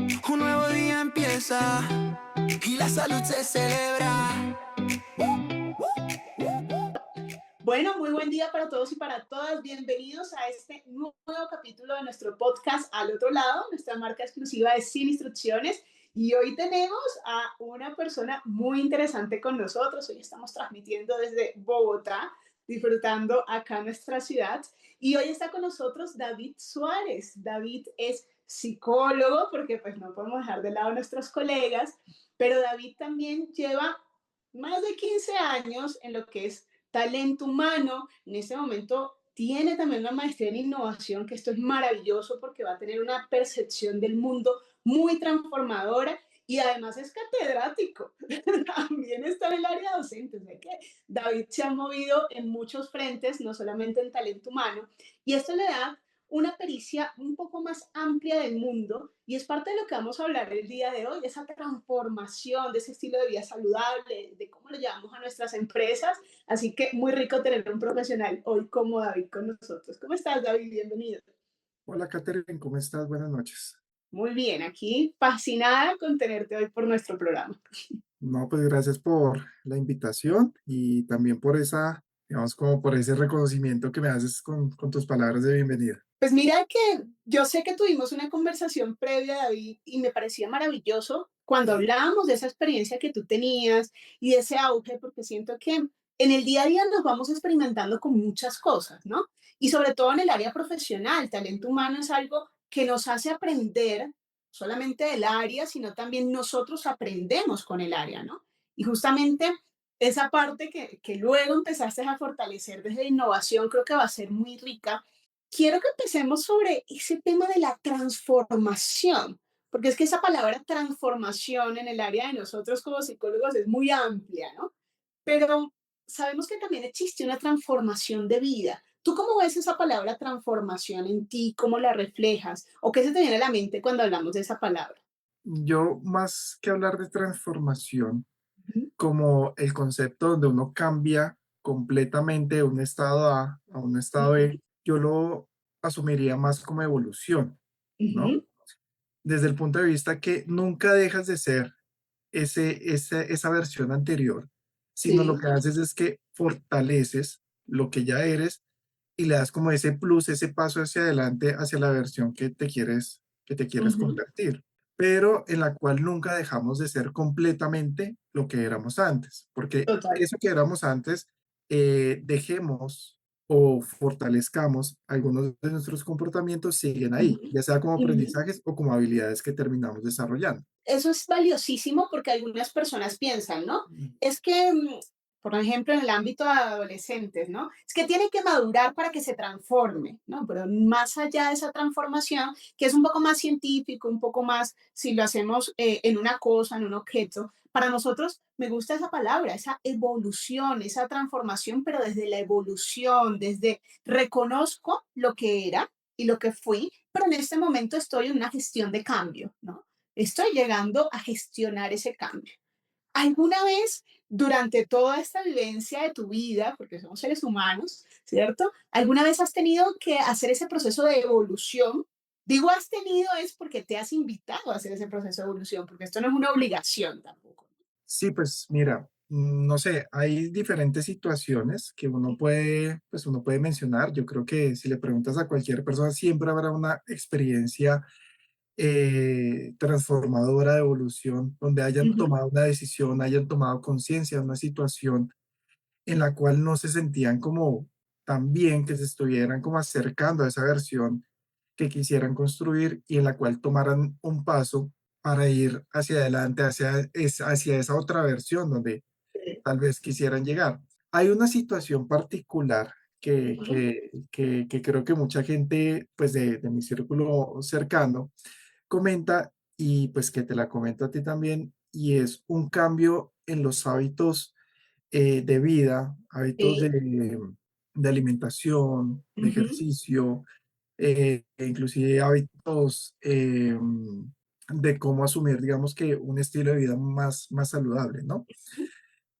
Un nuevo día empieza y la salud se celebra. Bueno, muy buen día para todos y para todas. Bienvenidos a este nuevo capítulo de nuestro podcast Al Otro Lado, nuestra marca exclusiva de Sin Instrucciones. Y hoy tenemos a una persona muy interesante con nosotros. Hoy estamos transmitiendo desde Bogotá, disfrutando acá nuestra ciudad. Y hoy está con nosotros David Suárez. David es psicólogo, porque pues no podemos dejar de lado a nuestros colegas, pero David también lleva más de 15 años en lo que es talento humano. En este momento tiene también una maestría en innovación, que esto es maravilloso porque va a tener una percepción del mundo muy transformadora y además es catedrático. También está en el área docente. O sea que David se ha movido en muchos frentes, no solamente en talento humano, y esto le da una pericia un poco más amplia del mundo y es parte de lo que vamos a hablar el día de hoy, de esa transformación, de ese estilo de vida saludable, de cómo lo llevamos a nuestras empresas. Así que muy rico tener un profesional hoy como David con nosotros. ¿Cómo estás, David? Bienvenido. Hola, Catherine, ¿cómo estás? Buenas noches. Muy bien, aquí fascinada con tenerte hoy por nuestro programa. No, pues gracias por la invitación y también por esa, digamos, como por ese reconocimiento que me haces con tus palabras de bienvenida. Pues mira que yo sé que tuvimos una conversación previa, David, y me parecía maravilloso cuando hablábamos de esa experiencia que tú tenías y de ese auge, porque siento que en el día a día nos vamos experimentando con muchas cosas, ¿no? Y sobre todo en el área profesional, talento humano es algo que nos hace aprender solamente del área, sino también nosotros aprendemos con el área, ¿no? Y justamente esa parte que luego empezaste a fortalecer desde la innovación creo que va a ser muy rica. Quiero que empecemos sobre ese tema de la transformación, porque es que esa palabra transformación en el área de nosotros como psicólogos es muy amplia, ¿no? Pero sabemos que también existe una transformación de vida. ¿Tú cómo ves esa palabra transformación en ti? ¿Cómo la reflejas? ¿O qué se te viene a la mente cuando hablamos de esa palabra? Yo, más que hablar de transformación, Ujú, como el concepto donde uno cambia completamente de un estado A un estado ujú, B, yo lo asumiría más como evolución, ¿no? ujú, Desde el punto de vista que nunca dejas de ser esa versión anterior, sino lo sí. que haces es que fortaleces lo que ya eres y le das como ese plus, ese paso hacia adelante, hacia la versión que te quieres Ujú, convertir, pero en la cual nunca dejamos de ser completamente lo que éramos antes, porque total. eso que éramos antes, dejemos o fortalezcamos algunos de nuestros comportamientos, siguen ahí, Ujú, ya sea como ujú. aprendizajes o como habilidades que terminamos desarrollando. Eso es valiosísimo porque algunas personas piensan, ¿no? Es que, por ejemplo, en el ámbito de adolescentes, ¿no? Es que tiene que madurar para que se transforme, ¿no? Pero más allá de esa transformación, que es un poco más científico, un poco más, si lo hacemos en una cosa, en un objeto, para nosotros me gusta esa palabra, esa evolución, esa transformación, pero desde la evolución, desde reconozco lo que era y lo que fui, pero en este momento estoy en una gestión de cambio, ¿no? Estoy llegando a gestionar ese cambio. ¿Alguna vez durante toda esta vivencia de tu vida, porque somos seres humanos, ¿cierto? ¿Alguna vez has tenido que hacer ese proceso de evolución? Digo has tenido es porque te has invitado a hacer ese proceso de evolución, porque esto no es una obligación tampoco. Sí, pues mira, no sé, hay diferentes situaciones que pues uno puede mencionar. Yo creo que si le preguntas a cualquier persona, siempre habrá una experiencia transformadora de evolución, donde hayan Ujú, tomado una decisión, hayan tomado conciencia de una situación en la cual no se sentían como tan bien, que se estuvieran como acercando a esa versión que quisieran construir y en la cual tomaran un paso para ir hacia adelante, hacia esa otra versión donde tal vez quisieran llegar. Hay una situación particular ujú, que creo que mucha gente, pues de mi círculo cercano, comenta y pues que te la comento a ti también, y es un cambio en los hábitos de vida, hábitos sí, de alimentación, de ujú, ejercicio, e inclusive hábitos de cómo asumir, digamos que un estilo de vida más saludable, ¿no?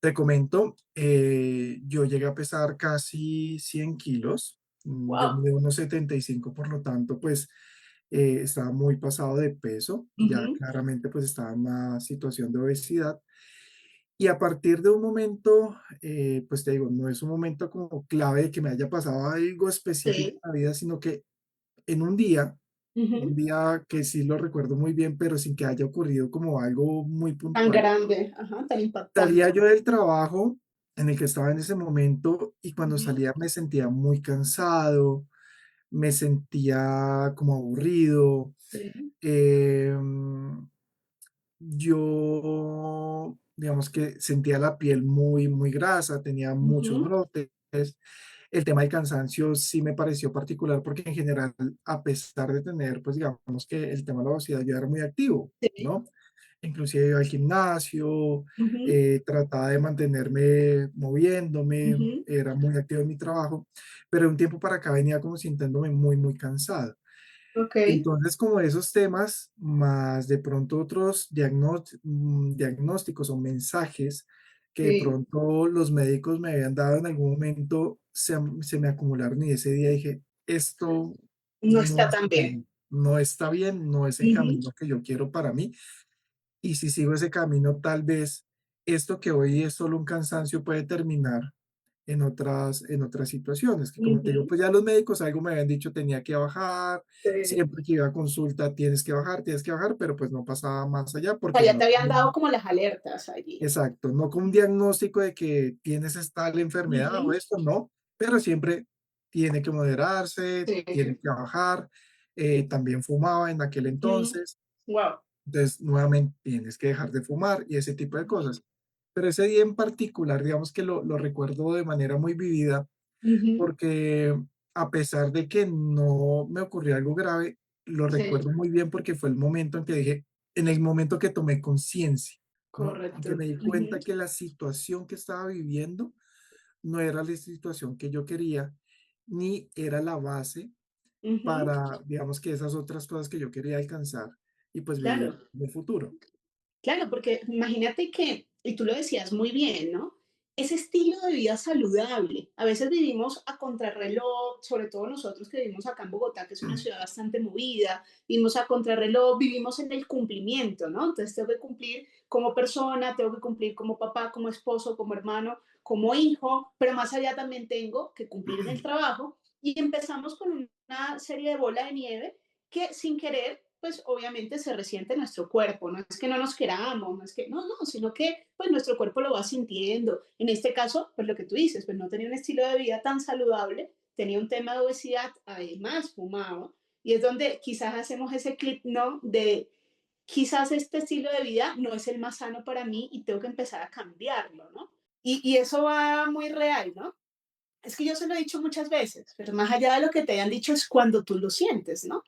Te comento, yo llegué a pesar casi 100 kilos, yo wow. mido unos 75, por lo tanto, pues estaba muy pasado de peso, ya Ujú. claramente pues estaba en una situación de obesidad. Y a partir de un momento, pues te digo, no es un momento como clave de que me haya pasado algo específico Sí. en la vida, sino que en un Ujú. día que sí lo recuerdo muy bien, pero sin que haya ocurrido como algo muy Tan puntual. grande, ajá, tan Salía impactante. yo del trabajo en el que estaba en ese momento y cuando Ujú. salía me sentía muy cansado, me sentía como aburrido. Sí. em, yo, digamos que sentía la piel muy, muy grasa, tenía muchos Ujú. brotes. El tema del cansancio sí me pareció particular porque en general, a pesar de tener, pues digamos que el tema de la obesidad, yo era muy activo, Sí. ¿no? Inclusive iba al gimnasio, Ujú. trataba de mantenerme moviéndome, Ujú. era muy activo en mi trabajo, pero de un tiempo para acá venía como sintiéndome muy, muy cansado. Okey. Entonces, como esos temas, más de pronto otros diagnósticos o mensajes que de Sí. pronto los médicos me habían dado en algún momento, se me acumularon y ese día dije, esto No no está está tan bien. bien, no está bien, no es el Ujú. camino que yo quiero para mí. Y si sigo ese camino, tal vez esto que hoy es solo un cansancio puede terminar en otras situaciones, que como te digo, Ujú. pues ya los médicos algo me habían dicho, tenía que bajar, Sí. siempre que iba a consulta tienes que bajar, pero pues no pasaba más allá O sea, porque ya no te habían tenía, dado como las alertas allí. exacto, no con un diagnóstico de que tienes esta la enfermedad o Ujú. esto, no, pero siempre tiene que moderarse, tiene Sí. que bajar. También fumaba en aquel entonces, Wow. entonces nuevamente tienes que dejar de fumar y ese tipo de cosas. Pero ese día en particular, digamos que lo recuerdo de manera muy vivida, porque a pesar de que no me ocurrió algo grave, lo Sí, recuerdo muy bien porque fue el momento en que dije, en el momento que tomé conciencia, ¿no? En que correcto. me di Ujú. cuenta que la situación que estaba viviendo no era la situación que yo quería, ni era la base Ujú. para, digamos que esas otras cosas que yo quería alcanzar y pues vivir Claro. en el futuro. Claro, porque imagínate que, y tú lo decías muy bien, ¿no? Ese estilo de vida saludable. A veces vivimos a contrarreloj, sobre todo nosotros que vivimos acá en Bogotá, que es una ciudad bastante movida, vivimos a contrarreloj, vivimos en el cumplimiento, ¿no? Entonces tengo que cumplir como persona, tengo que cumplir como papá, como esposo, como hermano, como hijo, pero más allá también tengo que cumplir en el trabajo y empezamos con una serie de bola de nieve que sin querer, pues obviamente se resiente nuestro cuerpo, no es que no nos queramos, no es que, no, no, sino que pues nuestro cuerpo lo va sintiendo. En este caso, pues lo que tú dices, pues no tenía un estilo de vida tan saludable, tenía un tema de obesidad, además fumaba, y es donde quizás hacemos ese clip, ¿no? De quizás este estilo de vida no es el más sano para mí y tengo que empezar a cambiarlo, ¿no? Y eso va muy real, ¿no? Es que yo se lo he dicho muchas veces, pero más allá de lo que te hayan dicho es cuando tú lo sientes, ¿no?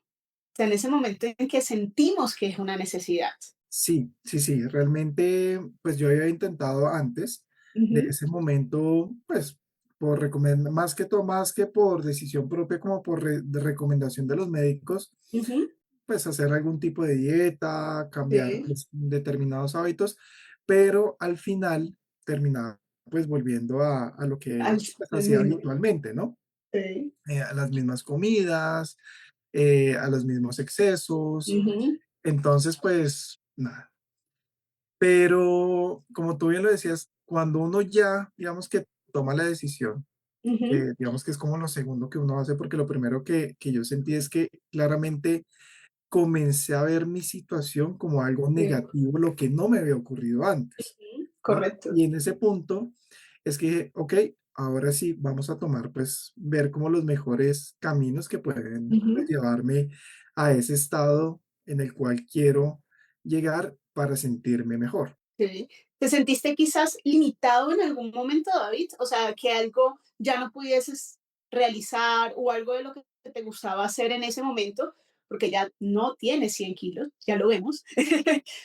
Sea, en ese momento en que sentimos que es una necesidad. Sí, sí, sí, realmente, pues yo había intentado antes de Ujú. ese momento, pues por más que todo, más que por decisión propia, como por de recomendación de los médicos, Ujú. pues hacer algún tipo de dieta, cambiar Sí, pues, determinados hábitos, pero al final terminaba pues volviendo a lo que al pues, el hacía mismo. habitualmente, ¿no? Sí. A las mismas comidas, a los mismos excesos. Ujú. Entonces, pues nada. Pero como tú bien lo decías, cuando uno ya, digamos que toma la decisión, Ujú. que digamos que es como lo segundo que uno hace, porque lo primero que yo sentí es que claramente comencé a ver mi situación como algo Sí. negativo, lo que no me había ocurrido antes, Ujú. ¿no? Correcto. Y en ese punto es que dije, ok, ahora sí vamos a tomar, pues, ver como los mejores caminos que pueden pues, Ujú. llevarme a ese estado en el cual quiero llegar para sentirme mejor. Sí. ¿Te sentiste quizás limitado en algún momento, David? O sea, que algo ya no pudieses realizar o algo de lo que te gustaba hacer en ese momento, porque ya no tienes 100 kilos, ya lo vemos,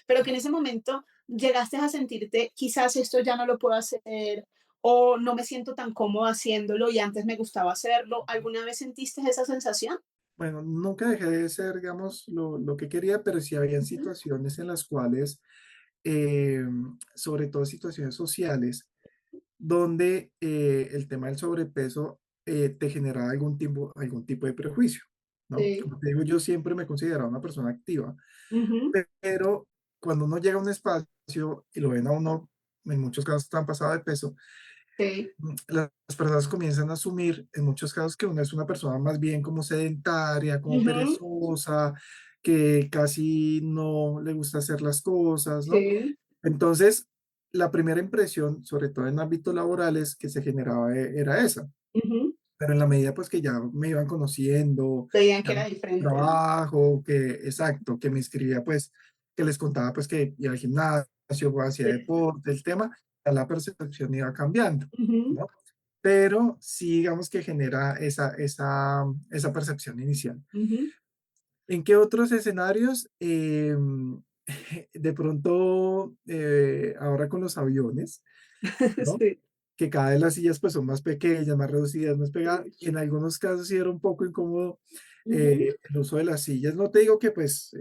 pero que en ese momento llegaste a sentirte, quizás esto ya no lo puedo hacer o no me siento tan cómodo haciéndolo y antes me gustaba hacerlo. ¿Alguna vez sentiste esa sensación? Bueno, nunca dejé de ser, digamos, lo que quería, pero sí habían Ujú. situaciones en las cuales, eh, sobre todo situaciones sociales, donde el tema del sobrepeso te generaba algún tipo de prejuicio, ¿no? Sí. Como te digo, yo siempre me he considerado una persona activa, Ujú. pero cuando uno llega a un espacio y lo ven a uno, en muchos casos tan pasado de peso, Sí. las personas comienzan a asumir en muchos casos que uno es una persona más bien como sedentaria, como Ujú. perezosa, que casi no le gusta hacer las cosas, ¿no? Sí. Entonces, la primera impresión, sobre todo en ámbitos laborales, que se generaba era esa. Ujú. Pero en la medida pues que ya me iban conociendo, Veían que ya era diferente, ¿no? trabajo, que exacto, que me inscribía pues, que les contaba pues que iba al gimnasio, hacía Sí. deporte, el tema, ya la percepción iba cambiando, Ujú. ¿no? Pero sí, digamos que genera esa percepción inicial. Ujú. ¿En qué otros escenarios? De pronto, ahora con los aviones, ¿no? Sí. Que cada vez las sillas pues son más pequeñas, más reducidas, más pegadas. Sí. En algunos casos sí era un poco incómodo Ujú. el uso de las sillas. No te digo que pues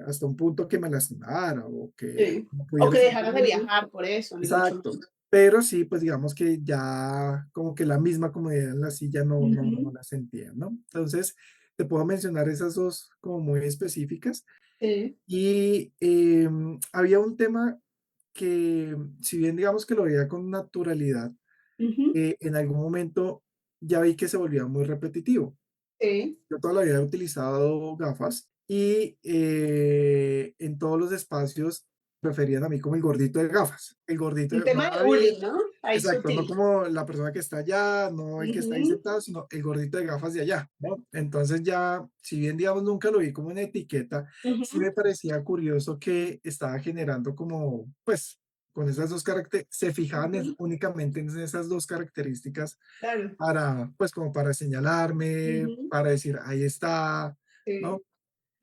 hasta un punto que me lastimara o que Sí. no O pudiera que estar dejaras de cómodo. viajar por eso, ni mucho Exacto. menos. Pero sí, pues digamos que ya como que la misma comodidad en la silla no Ujú. la sentía, ¿no? Entonces, te puedo mencionar esas dos como muy específicas. Sí. Y había un tema que, si bien digamos que lo veía con naturalidad, Ujú. en algún momento ya vi que se volvía muy repetitivo. Sí. Yo toda la vida he utilizado gafas y en todos los espacios referían a mí como el gordito de gafas. El gordito Un de tema de nadie, bullying, ¿no? Ahí exacto, no sutil. como la persona que está allá, no el que está ahí Ujú. sentado, sino el gordito de gafas de allá, ¿no? Entonces ya, si bien digamos nunca lo vi como una etiqueta, sí Ujú. me parecía curioso que estaba generando como, pues, con esas dos características, se fijaban Ujú. únicamente en esas dos características Claro. para, pues, como para señalarme, Ujú. para decir, ahí está, Sí. ¿no?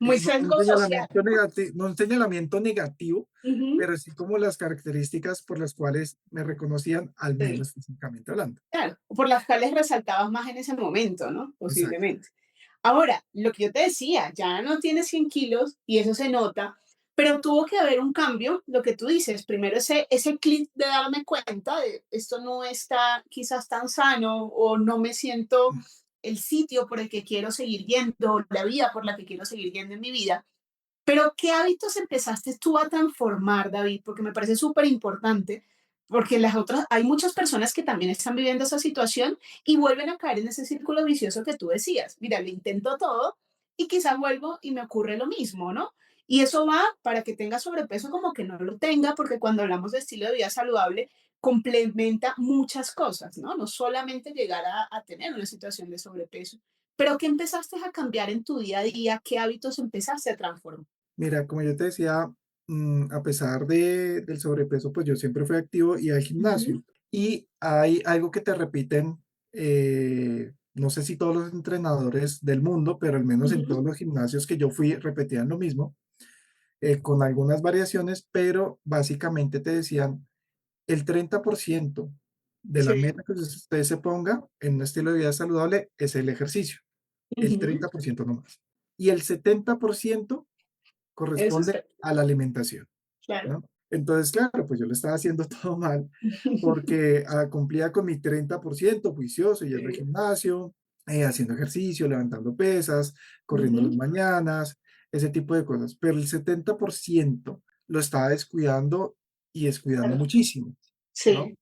Muy No un sesgo social, señalamiento ¿no? negativo, no un señalamiento negativo, Ujú. pero sí como las características por las cuales me reconocían, al Sí. menos físicamente hablando. Claro. Por las cuales resaltabas más en ese momento, ¿no? Exacto. Posiblemente. Ahora, lo que yo te decía, ya no tienes 100 kilos y eso se nota, pero tuvo que haber un cambio, lo que tú dices, primero ese clic de darme cuenta de esto no está quizás tan sano o no me siento el sitio por el que quiero seguir yendo, la vía por la que quiero seguir yendo en mi vida. Pero, ¿qué hábitos empezaste tú a transformar, David? Porque me parece súper importante, porque las otras, hay muchas personas que también están viviendo esa situación y vuelven a caer en ese círculo vicioso que tú decías. Mira, lo intento todo y quizás vuelvo y me ocurre lo mismo, ¿no? Y eso va para que tenga sobrepeso como que no lo tenga, porque cuando hablamos de estilo de vida saludable, complementa muchas cosas, ¿no? No solamente llegar a tener una situación de sobrepeso. Pero, ¿qué empezaste a cambiar en tu día a día? ¿Qué hábitos empezaste a transformar? Mira, como yo te decía, a pesar del sobrepeso, pues yo siempre fui activo y al Ujú. gimnasio. Y hay algo que te repiten, no sé si todos los entrenadores del mundo, pero al menos en todos Ujú. los gimnasios que yo fui, repetían lo mismo, con algunas variaciones, pero básicamente te decían, el 30% de la Sí. meta que usted se ponga en un estilo de vida saludable es el ejercicio, el Ujú. 30% nomás. Y el 70% Eso corresponde está a la alimentación, claro. ¿no? Entonces, claro, pues yo lo estaba haciendo todo mal porque cumplía con mi 30% juicioso, yendo al Sí. gimnasio, haciendo ejercicio, levantando pesas, corriendo las Ujú. mañanas, ese tipo de cosas. Pero el 70% lo estaba descuidando y descuidando Claro. muchísimo, ¿no? Sí.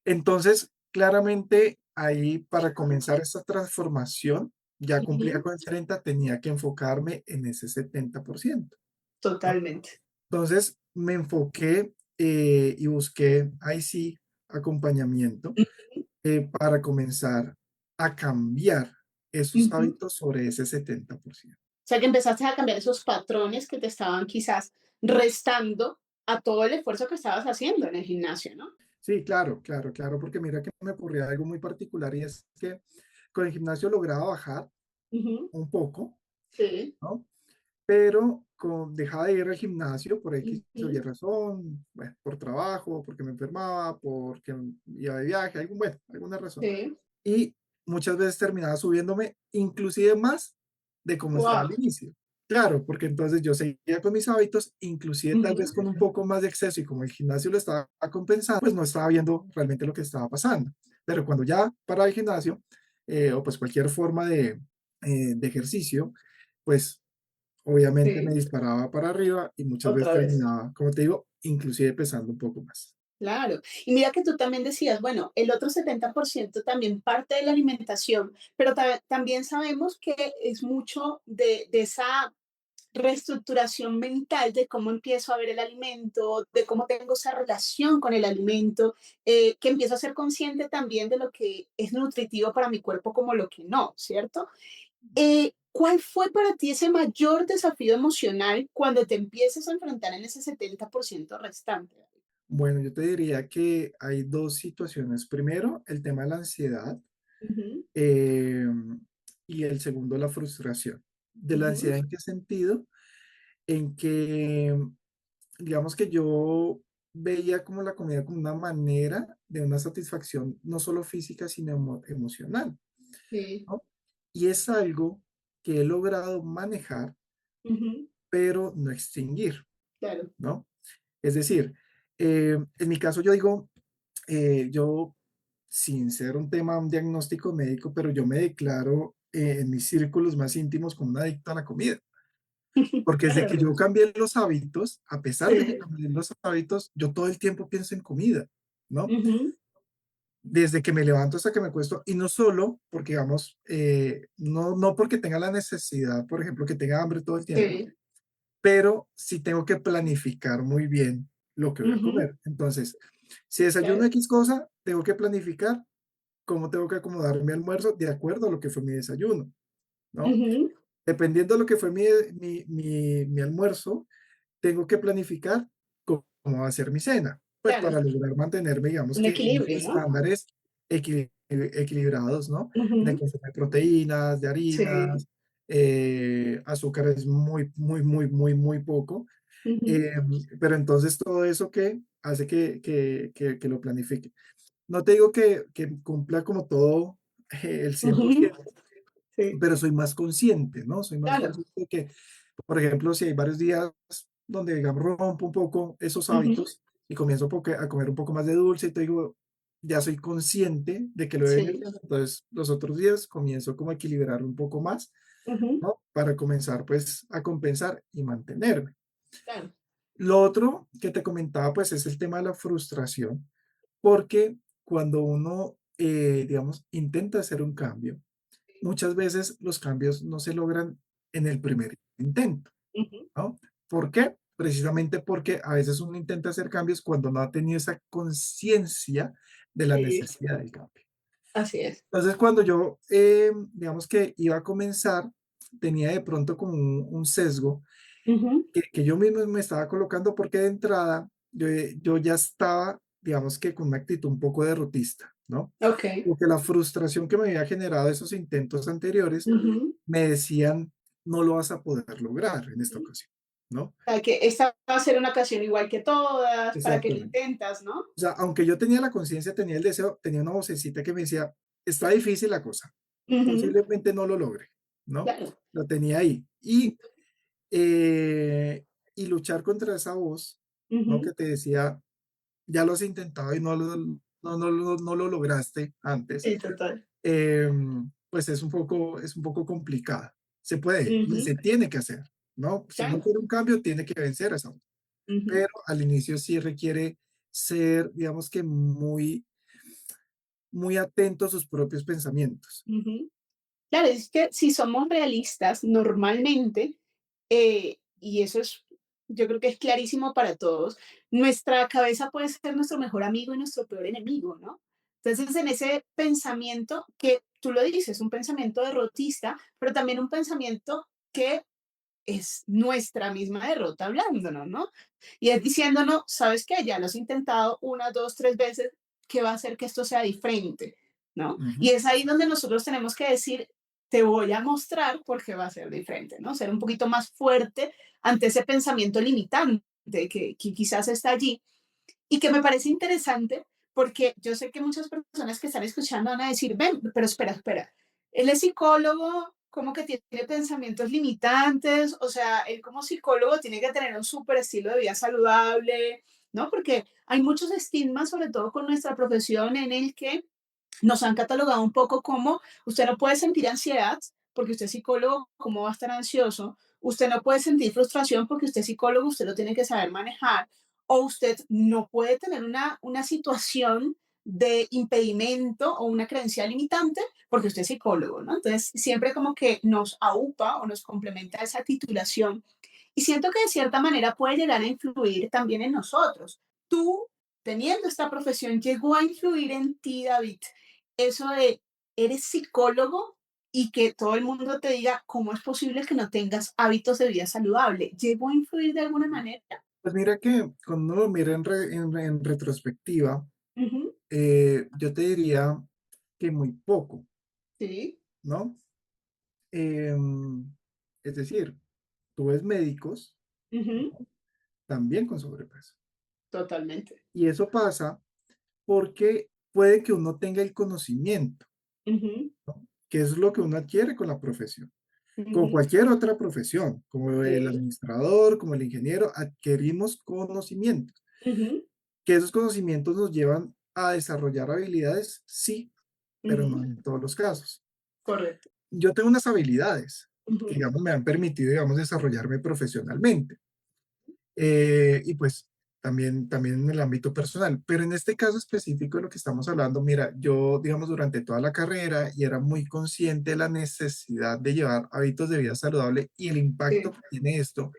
Entonces, claramente ahí para comenzar esta transformación, ya cumplía Ujú. con el 30, tenía que enfocarme en ese 70%, ¿no? Totalmente. Entonces me enfoqué y busqué ahí sí acompañamiento para comenzar a cambiar esos Ujú. hábitos sobre ese 70%. O sea, que empezaste a cambiar esos patrones que te estaban quizás restando a todo el esfuerzo que estabas haciendo en el gimnasio, ¿no? Sí, claro, claro, claro, porque mira que me ocurría algo muy particular y es que con el gimnasio lograba bajar Ujú. un poco, Sí. ¿no? Pero dejaba de ir al gimnasio por X o Y Ujú. razón, bueno, por trabajo, porque me enfermaba, porque iba de viaje, bueno, alguna razón. Sí. Y muchas veces terminaba subiéndome inclusive más de como estaba al Wow. inicio. Claro, porque entonces yo seguía con mis hábitos, inclusive tal vez con un poco más de exceso y como el gimnasio lo estaba compensando, pues no estaba viendo realmente lo que estaba pasando. Pero cuando ya para el gimnasio o pues cualquier forma de ejercicio, pues obviamente me Sí, disparaba para arriba y muchas veces otra vez. terminaba, como te digo, inclusive pesando un poco más. Claro. Y mira que tú también decías, bueno, el otro 70% también parte de la alimentación, pero también sabemos que es mucho de esa reestructuración mental de cómo empiezo a ver el alimento, de cómo tengo esa relación con el alimento, que empiezo a ser consciente también de lo que es nutritivo para mi cuerpo como lo que no, ¿cierto? ¿Cuál fue para ti ese mayor desafío emocional cuando te empiezas a enfrentar en ese 70% restante? Bueno, yo te diría que hay dos situaciones. Primero, el tema de la ansiedad, Ujú, em, y el segundo, la frustración. ¿De la ujú, ansiedad en qué sentido? En que, digamos que yo veía como la comida como una manera de una satisfacción, no solo física, sino emocional, sí, ¿no? Y es algo que he logrado manejar, ujú, pero no extinguir, claro. ¿no? Es decir, en mi caso yo digo, yo, sin ser un tema, un diagnóstico médico, pero yo me declaro en mis círculos más íntimos como un adicto a la comida. Porque desde que Claro. yo cambié los hábitos, a pesar de que Sí, cambié los hábitos, yo todo el tiempo pienso en comida, ¿no? ujú, Desde que me levanto hasta que me acuesto, y no solo porque, digamos, no porque tenga la necesidad, por ejemplo, que tenga hambre todo el tiempo, sí, pero sí tengo que planificar muy bien lo que voy a ujú, comer. Entonces, si desayuno claro. X cosa, tengo que planificar cómo tengo que acomodar mi almuerzo de acuerdo a lo que fue mi desayuno, ¿no? Ujú, Dependiendo de lo que fue mi almuerzo, tengo que planificar cómo va a ser mi cena, pues claro, para lograr mantenerme, digamos un que en equilibrio, unos ¿no? estándares equilibrados, ¿no? En el Ujú, consumo de proteínas, de sí, harinas, azúcares muy, muy, muy, muy, muy poco. ujú, Pero entonces todo eso que hace que lo planifique. No te digo que cumpla como todo el ujú, 100%, sí, pero soy más consciente, ¿no? Soy más claro, consciente de que, por ejemplo, si hay varios días donde, digamos, rompo un poco esos ujú, hábitos y comienzo a comer un poco más de dulce, y te digo, ya soy consciente de que lo he venido sí, haciendo, entonces los otros días comienzo como a equilibrar un poco más, ujú, ¿no? Para comenzar, pues, a compensar y mantenerme. claro, Lo otro que te comentaba, pues, es el tema de la frustración, porque cuando uno, digamos, intenta hacer un cambio, muchas veces los cambios no se logran en el primer intento, ujú, ¿no? ¿Por qué? Precisamente porque a veces uno intenta hacer cambios cuando no ha tenido esa conciencia de la sí, necesidad del cambio. así es. Entonces, cuando yo, digamos que iba a comenzar, tenía de pronto como un sesgo Ujú, que yo mismo me estaba colocando porque de entrada yo ya estaba, digamos que con una actitud un poco derrotista, ¿no? okey, Porque la frustración que me había generado esos intentos anteriores ujú, me decían, no lo vas a poder lograr en esta ujú. ocasión, ¿no? O sea, que esta va a ser una ocasión igual que todas, ¿para qué lo Exactamente. intentas, no? O sea, aunque yo tenía la conciencia, tenía el deseo, tenía una vocecita que me decía, está difícil la cosa, Ujú, posiblemente no lo logre, ¿no? claro, Lo tenía ahí. Y luchar contra esa voz, ¿no? ujú, Que te decía, ya lo has intentado y no lo lograste antes, sí, total. pues es un poco complicada. Se puede y Ujú, se tiene que hacer, ¿no? Si uno claro, quiere un cambio, tiene que vencer a esa voz. ujú, Pero al inicio sí requiere ser, digamos que muy, muy atento a sus propios pensamientos. ujú. Claro, es que si somos realistas, normalmente, y eso es, yo creo que es clarísimo para todos, nuestra cabeza puede ser nuestro mejor amigo y nuestro peor enemigo, ¿no? Entonces, en ese pensamiento que tú lo dices, un pensamiento derrotista, pero también un pensamiento que es nuestra misma derrota hablándonos, ¿no? Y es diciéndonos, ¿sabes qué? Ya lo has intentado una, dos, tres veces, ¿qué va a hacer que esto sea diferente? ¿No? Y Ujú, es ahí donde nosotros tenemos que decir, te voy a mostrar por qué va a ser diferente, ¿no? Ser un poquito más fuerte ante ese pensamiento limitante que quizás está allí y que me parece interesante porque yo sé que muchas personas que están escuchando van a decir, ven, pero espera, espera, él es psicólogo, como que tiene pensamientos limitantes, o sea, él como psicólogo tiene que tener un súper estilo de vida saludable, ¿no? Porque hay muchos estigmas, sobre todo con nuestra profesión, en el que nos han catalogado un poco como usted no puede sentir ansiedad porque usted es psicólogo, ¿cómo va a estar ansioso? Usted no puede sentir frustración porque usted es psicólogo, usted lo tiene que saber manejar. O usted no puede tener una situación de impedimento o una creencia limitante porque usted es psicólogo, ¿no? Entonces, siempre como que nos aupa o nos complementa esa titulación y siento que de cierta manera puede llegar a influir también en nosotros. Tú, teniendo esta profesión, llegó a influir en ti, David, eso de eres psicólogo y que todo el mundo te diga cómo es posible que no tengas hábitos de vida saludable. ¿Llegó a influir de alguna manera? Pues mira que cuando uno lo mira en retrospectiva, Ujú. yo te diría que muy poco, Sí. ¿no? Em, es decir, tú ves médicos Ujú. también con sobrepeso. Totalmente. Y eso pasa porque puede que uno tenga el conocimiento, Ujú. que es lo que uno adquiere con la profesión. Como Ujú. cualquier otra profesión, como el Sí. administrador, como el ingeniero, adquirimos conocimientos. Ujú. Que esos conocimientos nos llevan a desarrollar habilidades, sí, pero no Ujú. en todos los casos. Correcto. Yo tengo unas habilidades que, Ujú. digamos, me han permitido, digamos, desarrollarme profesionalmente. Y pues también en el ámbito personal. Pero en este caso específico de lo que estamos hablando, mira, yo, digamos, durante toda la carrera y era muy consciente de la necesidad de llevar hábitos de vida saludable y el impacto Sí. que tiene esto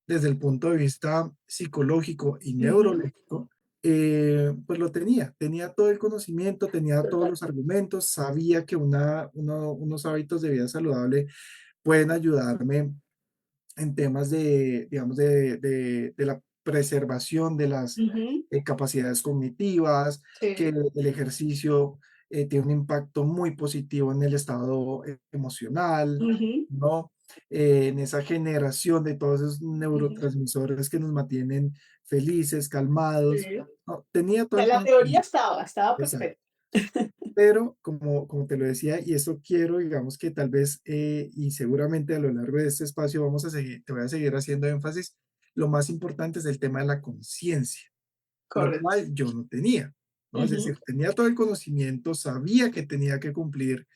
desde el punto de vista psicológico y Ujú. neurológico, pues lo tenía todo el conocimiento, tenía todos Total. los argumentos, sabía que unos hábitos de vida saludable pueden ayudarme en temas de, digamos, de la preservación de las Ujú. capacidades cognitivas, que Sí. el ejercicio tiene un impacto muy positivo en el estado emocional, Ujú. ¿no? En esa generación de todos esos Ujú. neurotransmisores que nos mantienen felices, calmados, Sí. ¿no? Tenía todo Sea, el la teoría conocimiento. estaba Exacto. perfecta. Pero como te lo decía, y eso quiero, digamos que tal vez, y seguramente a lo largo de este espacio vamos a seguir, te voy a seguir haciendo énfasis, lo más importante es el tema de la conciencia, lo Correcto. cual yo no tenía, ¿no? Es Ujú. decir, tenía todo el conocimiento, sabía que tenía que cumplir,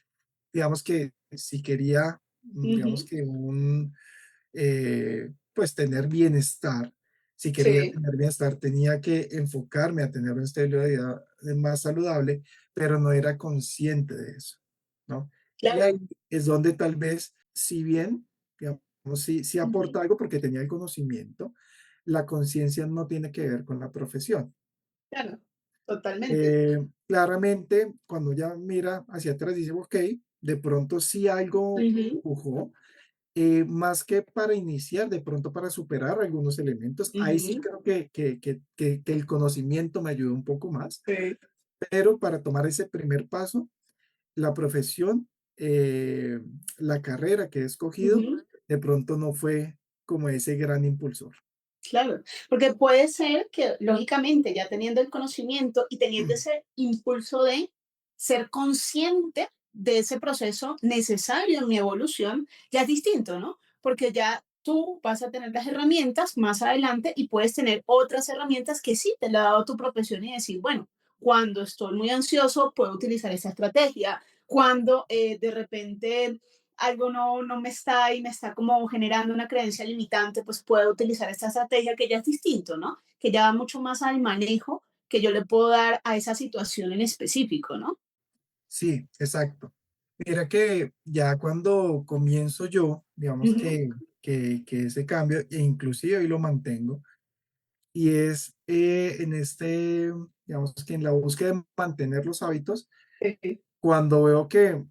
digamos que si quería, digamos Ujú. que pues tener bienestar. Si quería Sí, tener bienestar, tenía que enfocarme a tener un estilo de vida más saludable, pero no era consciente de eso, ¿no? Y ahí claro. es donde tal vez, si bien, digamos, sí Ujú. aporta algo porque tenía el conocimiento, la conciencia no tiene que ver con la profesión. Claro, totalmente. Claramente, cuando ya mira hacia atrás, dice, ok, de pronto sí algo Ujú. empujó, más que para iniciar, de pronto para superar algunos elementos. Ahí sí Ujú. creo que el conocimiento me ayudó un poco más, Sí, pero para tomar ese primer paso, la profesión, la carrera que he escogido, ujú. de pronto no fue como ese gran impulsor. Claro, porque puede ser que, lógicamente, ya teniendo el conocimiento y teniendo ese impulso de ser consciente de ese proceso necesario en mi evolución, ya es distinto, ¿no? Porque ya tú vas a tener las herramientas más adelante y puedes tener otras herramientas que sí te la ha dado tu profesión y decir, bueno, cuando estoy muy ansioso, puedo utilizar esa estrategia. Cuando de repente algo no me está y me está como generando una creencia limitante, pues puedo utilizar esta estrategia que ya es distinto, ¿no? Que ya va mucho más al manejo que yo le puedo dar a esa situación en específico, ¿no? Sí, exacto. Mira que ya cuando comienzo yo, digamos Ujú. que ese cambio, e inclusive hoy lo mantengo, y es en digamos que en la búsqueda de mantener los hábitos, Sí. cuando veo que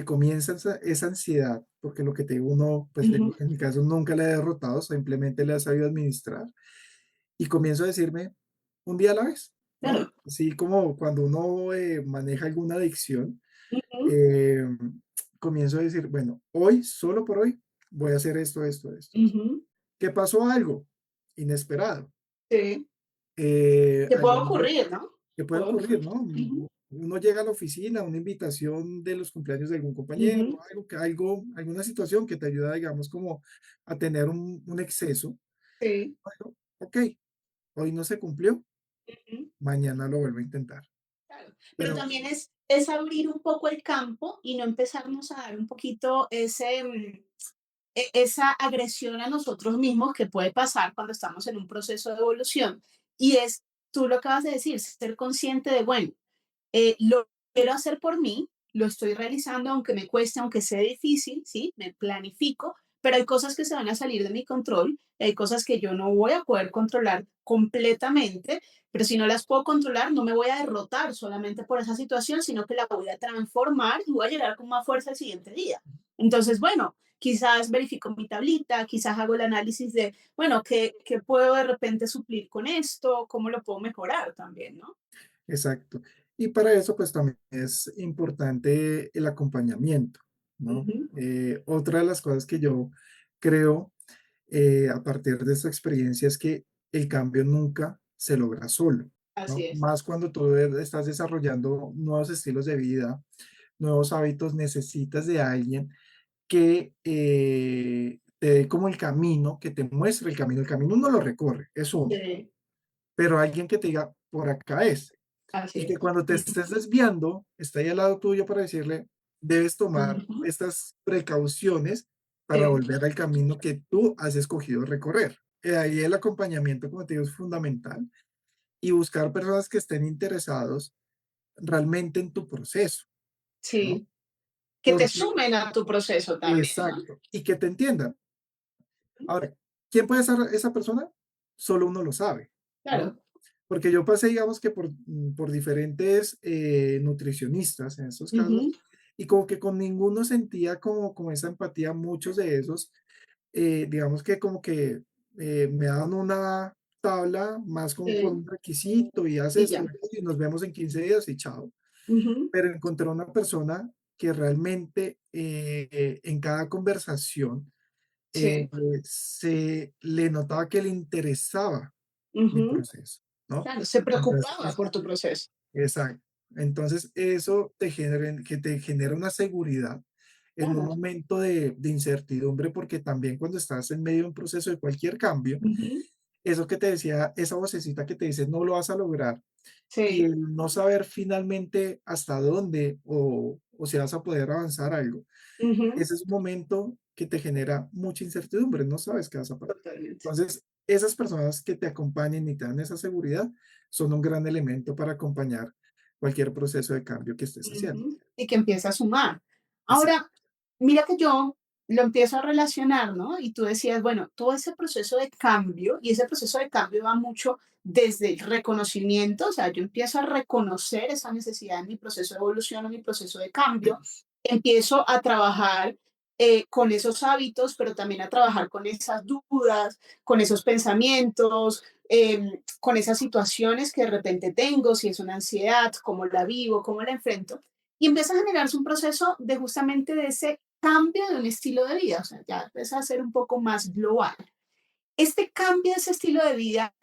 comienza esa ansiedad, porque lo que te digo, uno, pues Ujú. en mi caso nunca la he derrotado, simplemente la he sabido administrar, y comienzo a decirme un día a la vez, ¿no? Claro. Así como cuando uno maneja alguna adicción, Ujú. eh, comienzo a decir, bueno, hoy, solo por hoy, voy a hacer esto, esto, esto. Ujú. ¿Qué pasó? Algo inesperado. Sí. Que puede Algún ocurrir, ¿no? que puede Puede ocurrir, ocurrir. ¿no? Ujú. Uno llega a la oficina, una invitación de los cumpleaños de algún compañero, Ujú. alguna situación que te ayuda, digamos, como a tener un exceso. Sí. Bueno, ok, hoy no se cumplió, Ujú. mañana lo vuelvo a intentar. Claro. Pero Pero también es es abrir un poco el campo y no empezarnos a dar un poquito esa agresión a nosotros mismos que puede pasar cuando estamos en un proceso de evolución. Y es, tú lo acabas de decir, ser consciente de, bueno, lo quiero hacer por mí, lo estoy realizando aunque me cueste, aunque sea difícil, ¿sí? Me planifico, pero hay cosas que se van a salir de mi control, hay cosas que yo no voy a poder controlar completamente, pero si no las puedo controlar, no me voy a derrotar solamente por esa situación, sino que la voy a transformar y voy a llegar con más fuerza el siguiente día. Entonces, bueno, quizás verifico mi tablita, quizás hago el análisis de, bueno, ¿qué puedo de repente suplir con esto? ¿Cómo lo puedo mejorar también, no? Exacto. Y para eso, pues también es importante el acompañamiento, ¿no? Ujú, Otra de las cosas que yo creo a partir de esta experiencia es que el cambio nunca se logra solo, así ¿no? es. Más cuando tú estás desarrollando nuevos estilos de vida, nuevos hábitos, necesitas de alguien que te dé como el camino, que te muestre el camino. El camino uno lo recorre, es uno, Sí, pero alguien que te diga, por acá es. así Y que es. cuando te Ujú, estés desviando, está ahí al lado tuyo para decirle, debes tomar ujú, estas precauciones para sí, volver al camino que tú has escogido recorrer. Ahí el acompañamiento, como te digo, es fundamental y buscar personas que estén interesados realmente en tu proceso, ¿no? sí. Que te Porque, sumen a tu proceso también, ¿no? exacto, y que te entiendan. Ahora, ¿quién puede ser esa persona? Solo uno lo sabe, ¿no? Claro. Porque yo pasé, digamos que por diferentes nutricionistas en estos casos, Ujú, y como que con ninguno sentía como esa empatía. Muchos de esos, digamos que como que me daban una tabla más como con sí, un requisito y haz y esto ya. y nos vemos en 15 días y chao. Ujú, Pero encontré una persona que realmente en cada conversación eh, sí, se le notaba que le interesaba mi ujú, proceso, ¿no? claro, se preocupaba Entonces, por tu proceso. exacto. Entonces, eso que te genera una seguridad en un Claro. momento de incertidumbre, porque también cuando estás en medio de un proceso de cualquier cambio, Ujú, eso que te decía, esa vocecita que te dice, no lo vas a lograr, y sí, el no saber finalmente hasta dónde o si vas a poder avanzar algo, ujú, ese es un momento que te genera mucha incertidumbre, no sabes qué vas a pasar. totalmente. Entonces, esas personas que te acompañen y te dan esa seguridad son un gran elemento para acompañar cualquier proceso de cambio que estés haciendo. Ujú, y que empiece a sumar. Exacto. Ahora, mira que yo lo empiezo a relacionar, ¿no? Y tú decías, bueno, todo ese proceso de cambio, y ese proceso de cambio va mucho desde el reconocimiento, o sea, yo empiezo a reconocer esa necesidad en mi proceso de evolución o mi proceso de cambio, empiezo a trabajar con esos hábitos, pero también a trabajar con esas dudas, con esos pensamientos, con esas situaciones que de repente tengo, si es una ansiedad, cómo la vivo, cómo la enfrento, y empieza a generarse un proceso de justamente de ese cambio de un estilo de vida, o sea, ya empieza a ser un poco más global. Este cambio de ese estilo de vida,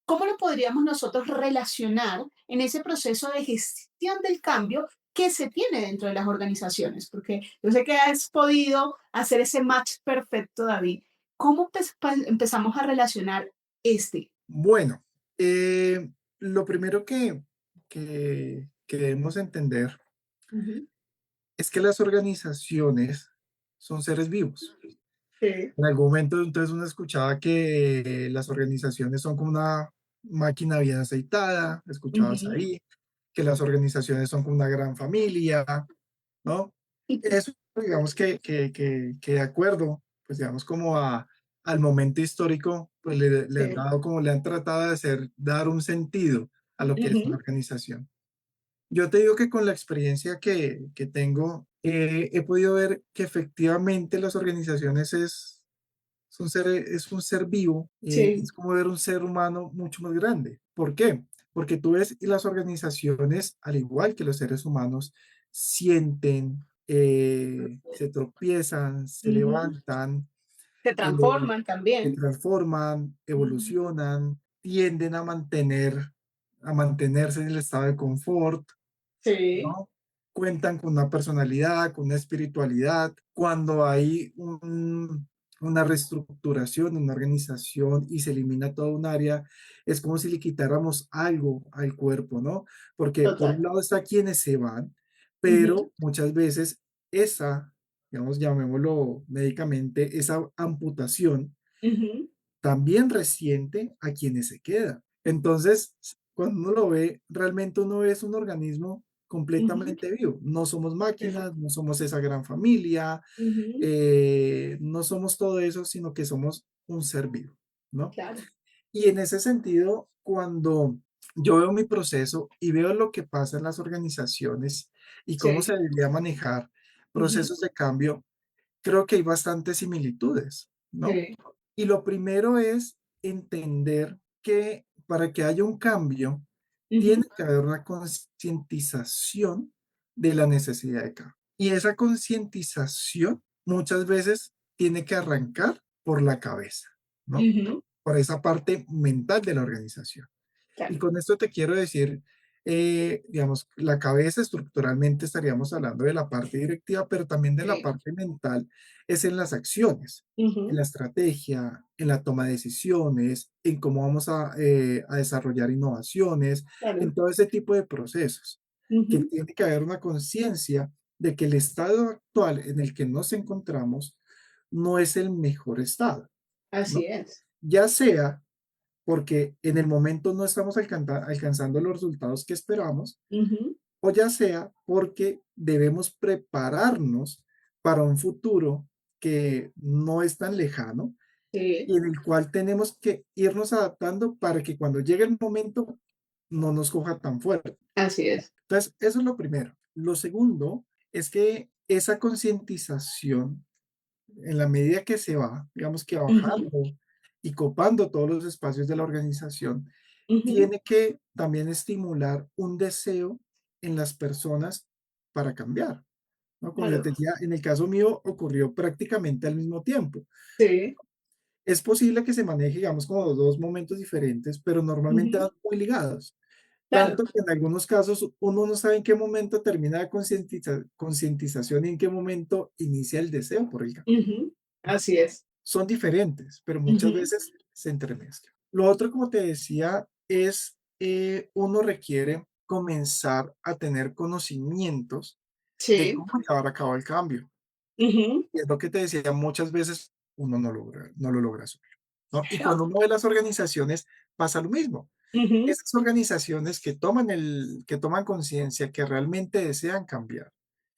¿cómo lo podríamos nosotros relacionar en ese proceso de gestión del cambio que se tiene dentro de las organizaciones? Porque yo sé que has podido hacer ese match perfecto, David. ¿Cómo empezamos a relacionar este? Bueno, lo primero que debemos entender Ujú. es que las organizaciones son seres vivos. Sí. En algún momento entonces uno escuchaba que las organizaciones son como una máquina bien aceitada, escuchabas Ujú. ahí, que las organizaciones son como una gran familia, ¿no? Eso, digamos que de acuerdo, pues digamos como al momento histórico, pues le han Sí. dado como le han tratado de hacer, dar un sentido a lo que es una Ujú. organización. Yo te digo que con la experiencia que tengo, he podido ver que efectivamente las organizaciones es un ser vivo, Sí. es como ver un ser humano mucho más grande. ¿Por qué? Porque tú ves y las organizaciones, al igual que los seres humanos, sienten, se tropiezan, se Ujú. levantan, Se eh, transforman se también. transforman, Ujú. evolucionan, tienden a mantenerse en el estado de confort, Sí, ¿no? Cuentan con una personalidad, con una espiritualidad. Cuando hay una reestructuración, una organización y se elimina toda un área, es como si le quitáramos algo al cuerpo, ¿no? Porque por un total. lado está quienes se van, ujú, pero muchas veces esa, digamos, llamémoslo médicamente, esa amputación ujú, también resiente a quienes se quedan. Entonces, cuando uno lo ve, realmente uno es un organismo ujú, completamente vivo. No somos claro, máquinas, no somos esa gran familia, ujú, no somos todo eso, sino que somos un ser vivo, ¿no? claro, Y en ese sentido, cuando yo veo mi proceso y veo lo que pasa en las organizaciones y cómo se sí, debería manejar ujú, procesos de cambio, creo que hay bastantes similitudes, ¿no? sí, Y lo primero es entender que para que haya un cambio, tiene ujú, que haber una concientización de la necesidad de cambio. Y esa concientización muchas veces tiene que arrancar por la cabeza, ¿no? ujú, Por esa parte mental de la organización. Y claro, con esto te quiero decir, digamos, la cabeza estructuralmente estaríamos hablando de la parte directiva, pero también de la sí, parte mental, es en las acciones, en ujú, la estrategia, en la toma de decisiones, en cómo vamos a desarrollar innovaciones, en claro, todo ese tipo de procesos, que ujú, tiene que haber una conciencia de que el estado actual en el que nos encontramos no es el mejor estado, así ¿no? es, Ya sea porque en el momento no estamos alcanzando los resultados que esperamos, ujú, o ya sea porque debemos prepararnos para un futuro que no es tan lejano sí, y en el cual tenemos que irnos adaptando para que cuando llegue el momento no nos coja tan fuerte. así es, Entonces, eso es lo primero. Lo segundo es que esa concientización, en la medida que se va, digamos que ujú, bajando y copando todos los espacios de la organización, ujú, tiene que también estimular un deseo en las personas para cambiar, ¿no? Como yo claro, te decía, en el caso mío ocurrió prácticamente al mismo tiempo. sí, Es posible que se maneje, digamos, como dos momentos diferentes, pero normalmente ujú, van muy ligados. claro, Tanto que en algunos casos uno no sabe en qué momento termina la concientización y en qué momento inicia el deseo por el cambio. ujú, así es, Son diferentes, pero muchas ujú, veces se entremezclan. Lo otro, como te decía, es uno requiere comenzar a tener conocimientos de sí, cómo llevar a cabo el cambio. ujú, Y es lo que te decía, muchas veces uno no lo logra solo, ¿no? Y no, cuando uno ve las organizaciones, pasa lo mismo. ujú, Esas organizaciones que toman conciencia, que realmente desean cambiar,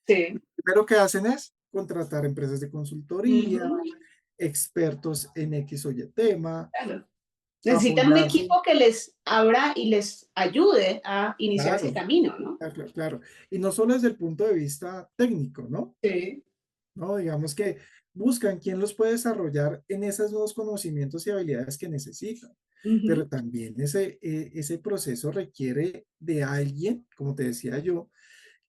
sí, primero que hacen es contratar empresas de consultoría, ujú, expertos en X o Y tema, claro. Necesitan un apoyarse, equipo que les abra y les ayude a iniciar ese claro, camino, ¿no? claro, claro. Y no solo desde el punto de vista técnico, ¿no? Sí, ¿No? Digamos que buscan quién los puede desarrollar en esos nuevos conocimientos y habilidades que necesitan. ujú, Pero también ese proceso requiere de alguien, como te decía yo,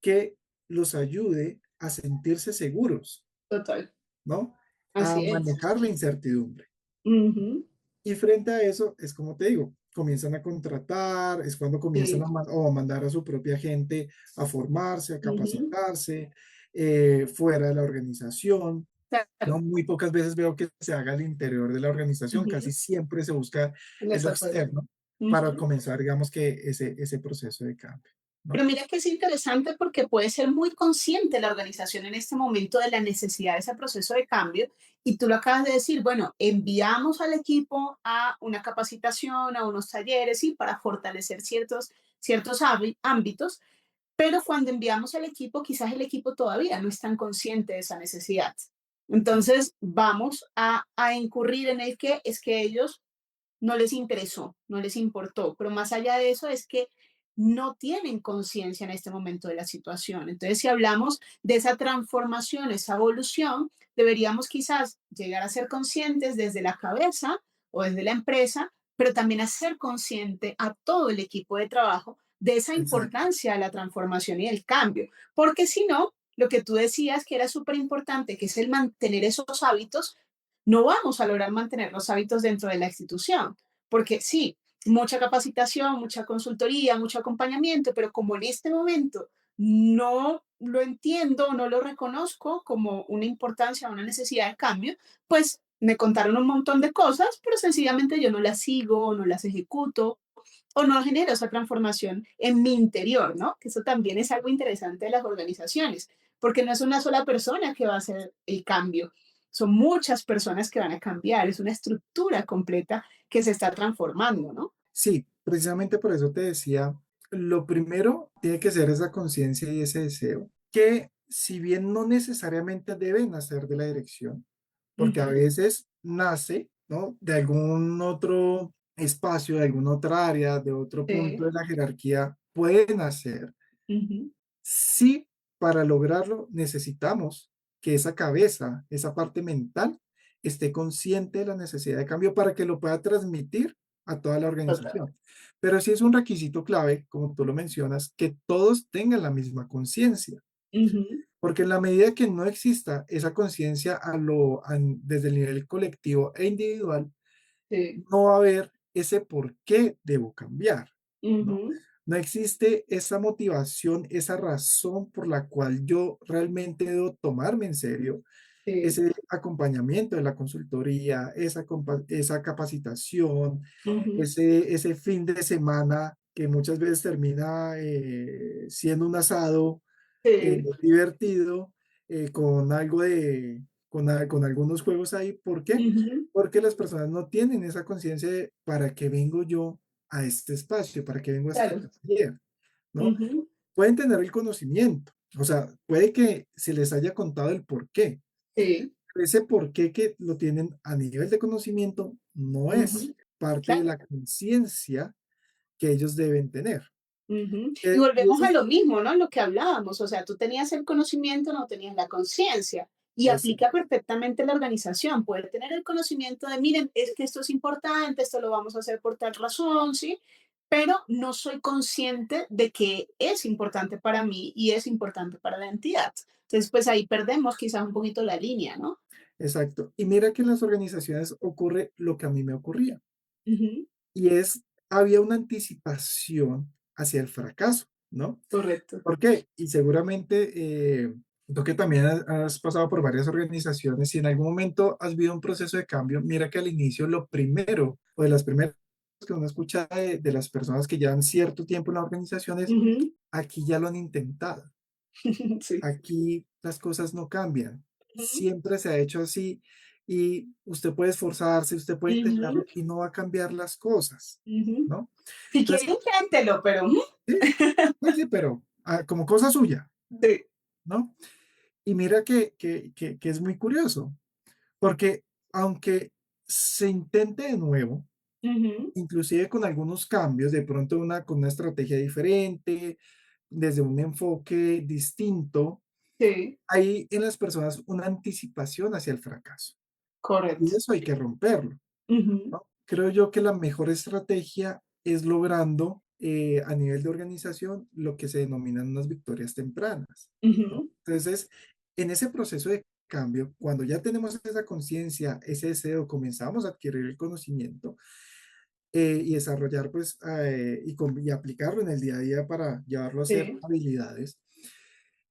que los ayude a sentirse seguros, total, ¿no? A así es. manejar la incertidumbre. Ujú, Y frente a eso, es como te digo, comienzan a contratar, es cuando comienzan sí, o a mandar a su propia gente a formarse, a ujú, capacitarse, fuera de la organización, ¿no? claro, Muy pocas veces veo que se haga al interior de la organización, ujú, casi siempre se busca en les lo apoyo. externo para Ujú. comenzar, digamos que ese proceso de cambio, Pero ¿no? mira que es interesante porque puede ser muy consciente la organización en este momento de la necesidad de ese proceso de cambio y tú lo acabas de decir, bueno, enviamos al equipo a una capacitación, a unos talleres, sí, para fortalecer ciertos ámbitos, pero cuando enviamos al equipo, quizás el equipo todavía no es tan consciente de esa necesidad. Entonces vamos a incurrir en el que es que ellos no les interesó, no les importó, pero más allá de eso es que no tienen conciencia en este momento de la situación. Entonces, si hablamos de esa transformación, esa evolución, deberíamos quizás llegar a ser conscientes desde la cabeza o desde la empresa, pero también a ser consciente a todo el equipo de trabajo de esa Exacto, importancia de la transformación y el cambio, porque si no, lo que tú decías que era súper importante, que es el mantener esos hábitos, no vamos a lograr mantener los hábitos dentro de la institución, porque sí, mucha capacitación, mucha consultoría, mucho acompañamiento, pero como en este momento no lo entiendo, no lo reconozco como una importancia, una necesidad de cambio, pues me contaron un montón de cosas, pero sencillamente yo no las sigo, no las ejecuto. o no genero esa transformación en mi interior, ¿no? Que eso también es algo interesante de las organizaciones, porque no es una sola persona que va a hacer el cambio, son muchas personas que van a cambiar, es una estructura completa que se está transformando, ¿no? Sí, precisamente por eso te decía, lo primero tiene que ser esa conciencia y ese deseo, que si bien no necesariamente deben nacer de la dirección, porque a Ujú, veces nace, ¿no? De algún otro espacio, de alguna otra área, de otro punto sí, de la jerarquía, puede nacer. ujú, Sí, para lograrlo necesitamos que esa cabeza, esa parte mental, esté consciente de la necesidad de cambio para que lo pueda transmitir a toda la total. organización. Pero sí es un requisito clave, como tú lo mencionas, que todos tengan la misma conciencia, Ujú, porque en la medida que no exista esa conciencia desde el nivel colectivo e individual, sí, no va a haber ese por qué debo cambiar, ¿no? ujú, No existe esa motivación, esa razón por la cual yo realmente debo tomarme en serio sí, ese acompañamiento de la consultoría, esa capacitación, ujú, ese fin de semana que muchas veces termina siendo un asado sí, divertido, con algo con algunos juegos ahí. ¿Por qué? ujú, Porque las personas no tienen esa conciencia de para qué vengo yo a este espacio, para qué vengo a este claro, taller, ¿no? ujú, Pueden tener el conocimiento, o sea, puede que se les haya contado el por qué. sí, Ese por qué que lo tienen a nivel de conocimiento no es ujú, parte de claro. la conciencia que ellos deben tener. Ujú. Y Y volvemos eso a es, lo mismo, ¿no? Lo que hablábamos, o sea, tú tenías el conocimiento, no tenías la conciencia. Y es aplica perfectamente la organización. Poder tener el conocimiento de, miren, es que esto es importante, esto lo vamos a hacer por tal razón, ¿sí? Pero no soy consciente de que es importante para mí y es importante para la entidad. Entonces, pues ahí perdemos quizás un poquito la línea, ¿no? exacto. Y mira que en las organizaciones ocurre lo que a mí me ocurría, Ujú, y es, había una anticipación hacia el fracaso, ¿no? correcto. ¿Por qué? Y seguramente tú que también has pasado por varias organizaciones, si en algún momento has vivido un proceso de cambio, mira que al inicio lo primero o de las primeras que uno escucha de las personas que llevan cierto tiempo en la organización es, Ujú, aquí ya lo han intentado, sí. aquí las cosas no cambian, Ujú, siempre se ha hecho así y usted puede esforzarse, usted puede ujú, intentarlo y no va a cambiar las cosas, ujú. ¿no? Si quiere, Entonces, inténtelo, pero sí, sí, sí, pero como cosa suya, sí. ¿no? Y mira que es muy curioso, porque aunque se intente de nuevo, Ujú, inclusive con algunos cambios, de pronto con una estrategia diferente, desde un enfoque distinto, sí, hay en las personas una anticipación hacia el fracaso. Y correcto. eso hay que romperlo, Ujú, ¿no? Creo yo que la mejor estrategia es logrando a nivel de organización lo que se denominan unas victorias tempranas, ¿no? ujú, Entonces, en ese proceso de cambio, cuando ya tenemos esa conciencia, ese deseo, comenzamos a adquirir el conocimiento y desarrollar, pues, y aplicarlo en el día a día para llevarlo a ser sí, habilidades,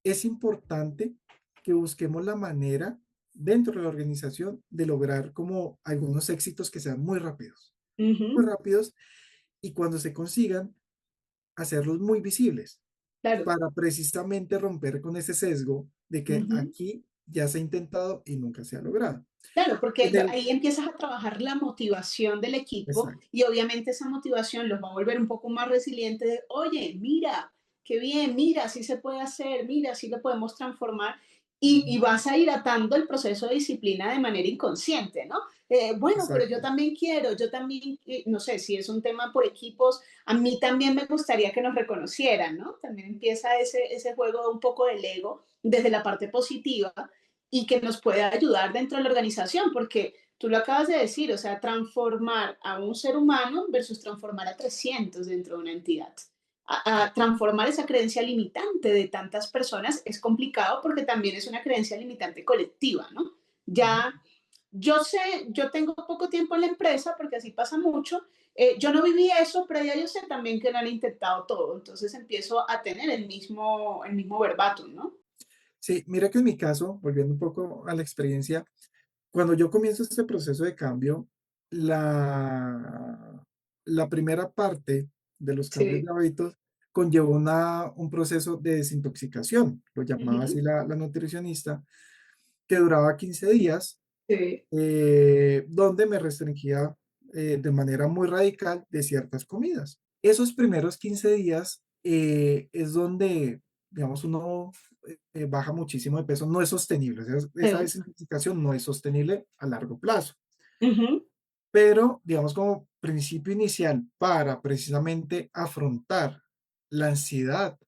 es importante que busquemos la manera dentro de la organización de lograr como algunos éxitos que sean muy ujú, rápidos y cuando se consigan, hacerlos muy visibles claro. para precisamente romper con ese sesgo de que Ujú. aquí ya se ha intentado y nunca se ha logrado. Claro, porque En el, ahí empiezas a trabajar la motivación del equipo exacto, y obviamente esa motivación los va a volver un poco más resilientes de, oye, mira, qué bien, mira, sí se puede hacer, mira, sí lo podemos transformar y ujú, vas a ir atando el proceso de disciplina de manera inconsciente, ¿no? Bueno, pero yo exacto, también quiero, yo también, no sé, si es un tema por equipos, a mí también me gustaría que nos reconocieran, ¿no? También empieza ese juego un poco del ego desde la parte positiva y que nos pueda ayudar dentro de la organización, porque tú lo acabas de decir, o sea, transformar a un ser humano versus transformar a 300 dentro de una entidad. A transformar esa creencia limitante de tantas personas es complicado porque también es una creencia limitante colectiva, ¿no? ujú, Ya, yo sé, yo tengo poco tiempo en la empresa porque así pasa mucho. Yo no viví eso, pero ya yo sé también que lo han intentado todo. Entonces empiezo a tener el mismo verbatim, ¿no? sí, mira que en mi caso, volviendo un poco a la experiencia, cuando yo comienzo este proceso de cambio, la la primera parte de los cambios Sí. de hábitos conllevó un proceso de desintoxicación, lo llamaba Ujú. así la nutricionista, que duraba 15 días, Sí. donde me restringía de manera muy radical de ciertas comidas. Esos primeros 15 días es donde, digamos, uno baja muchísimo de peso, no es sostenible, esa Sí. desintoxicación no es sostenible a largo plazo. Ujú. Pero, digamos, como principio inicial para precisamente afrontar la ansiedad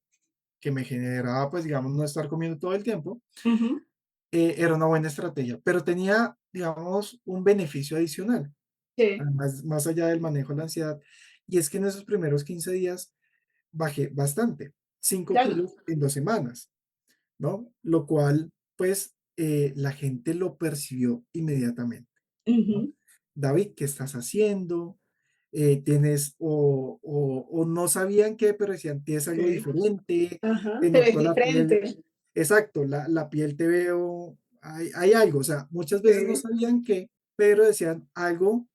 que me generaba, pues, digamos, no estar comiendo todo el tiempo, Ujú. era una buena estrategia, pero tenía, digamos, un beneficio adicional, Sí. además, más allá del manejo de la ansiedad, y es que en esos primeros 15 días bajé bastante, 5 Claro. kilos en 2 semanas, ¿no? Lo cual, pues, la gente lo percibió inmediatamente, ¿no? Ujú. David, ¿qué estás haciendo? Tienes, o no sabían qué, pero decían, tienes algo Sí. diferente, Ajá. te Te ves noto la piel, diferente. exacto, la piel te veo, hay algo, o sea, muchas veces no Sí. sabían qué, pero decían, algo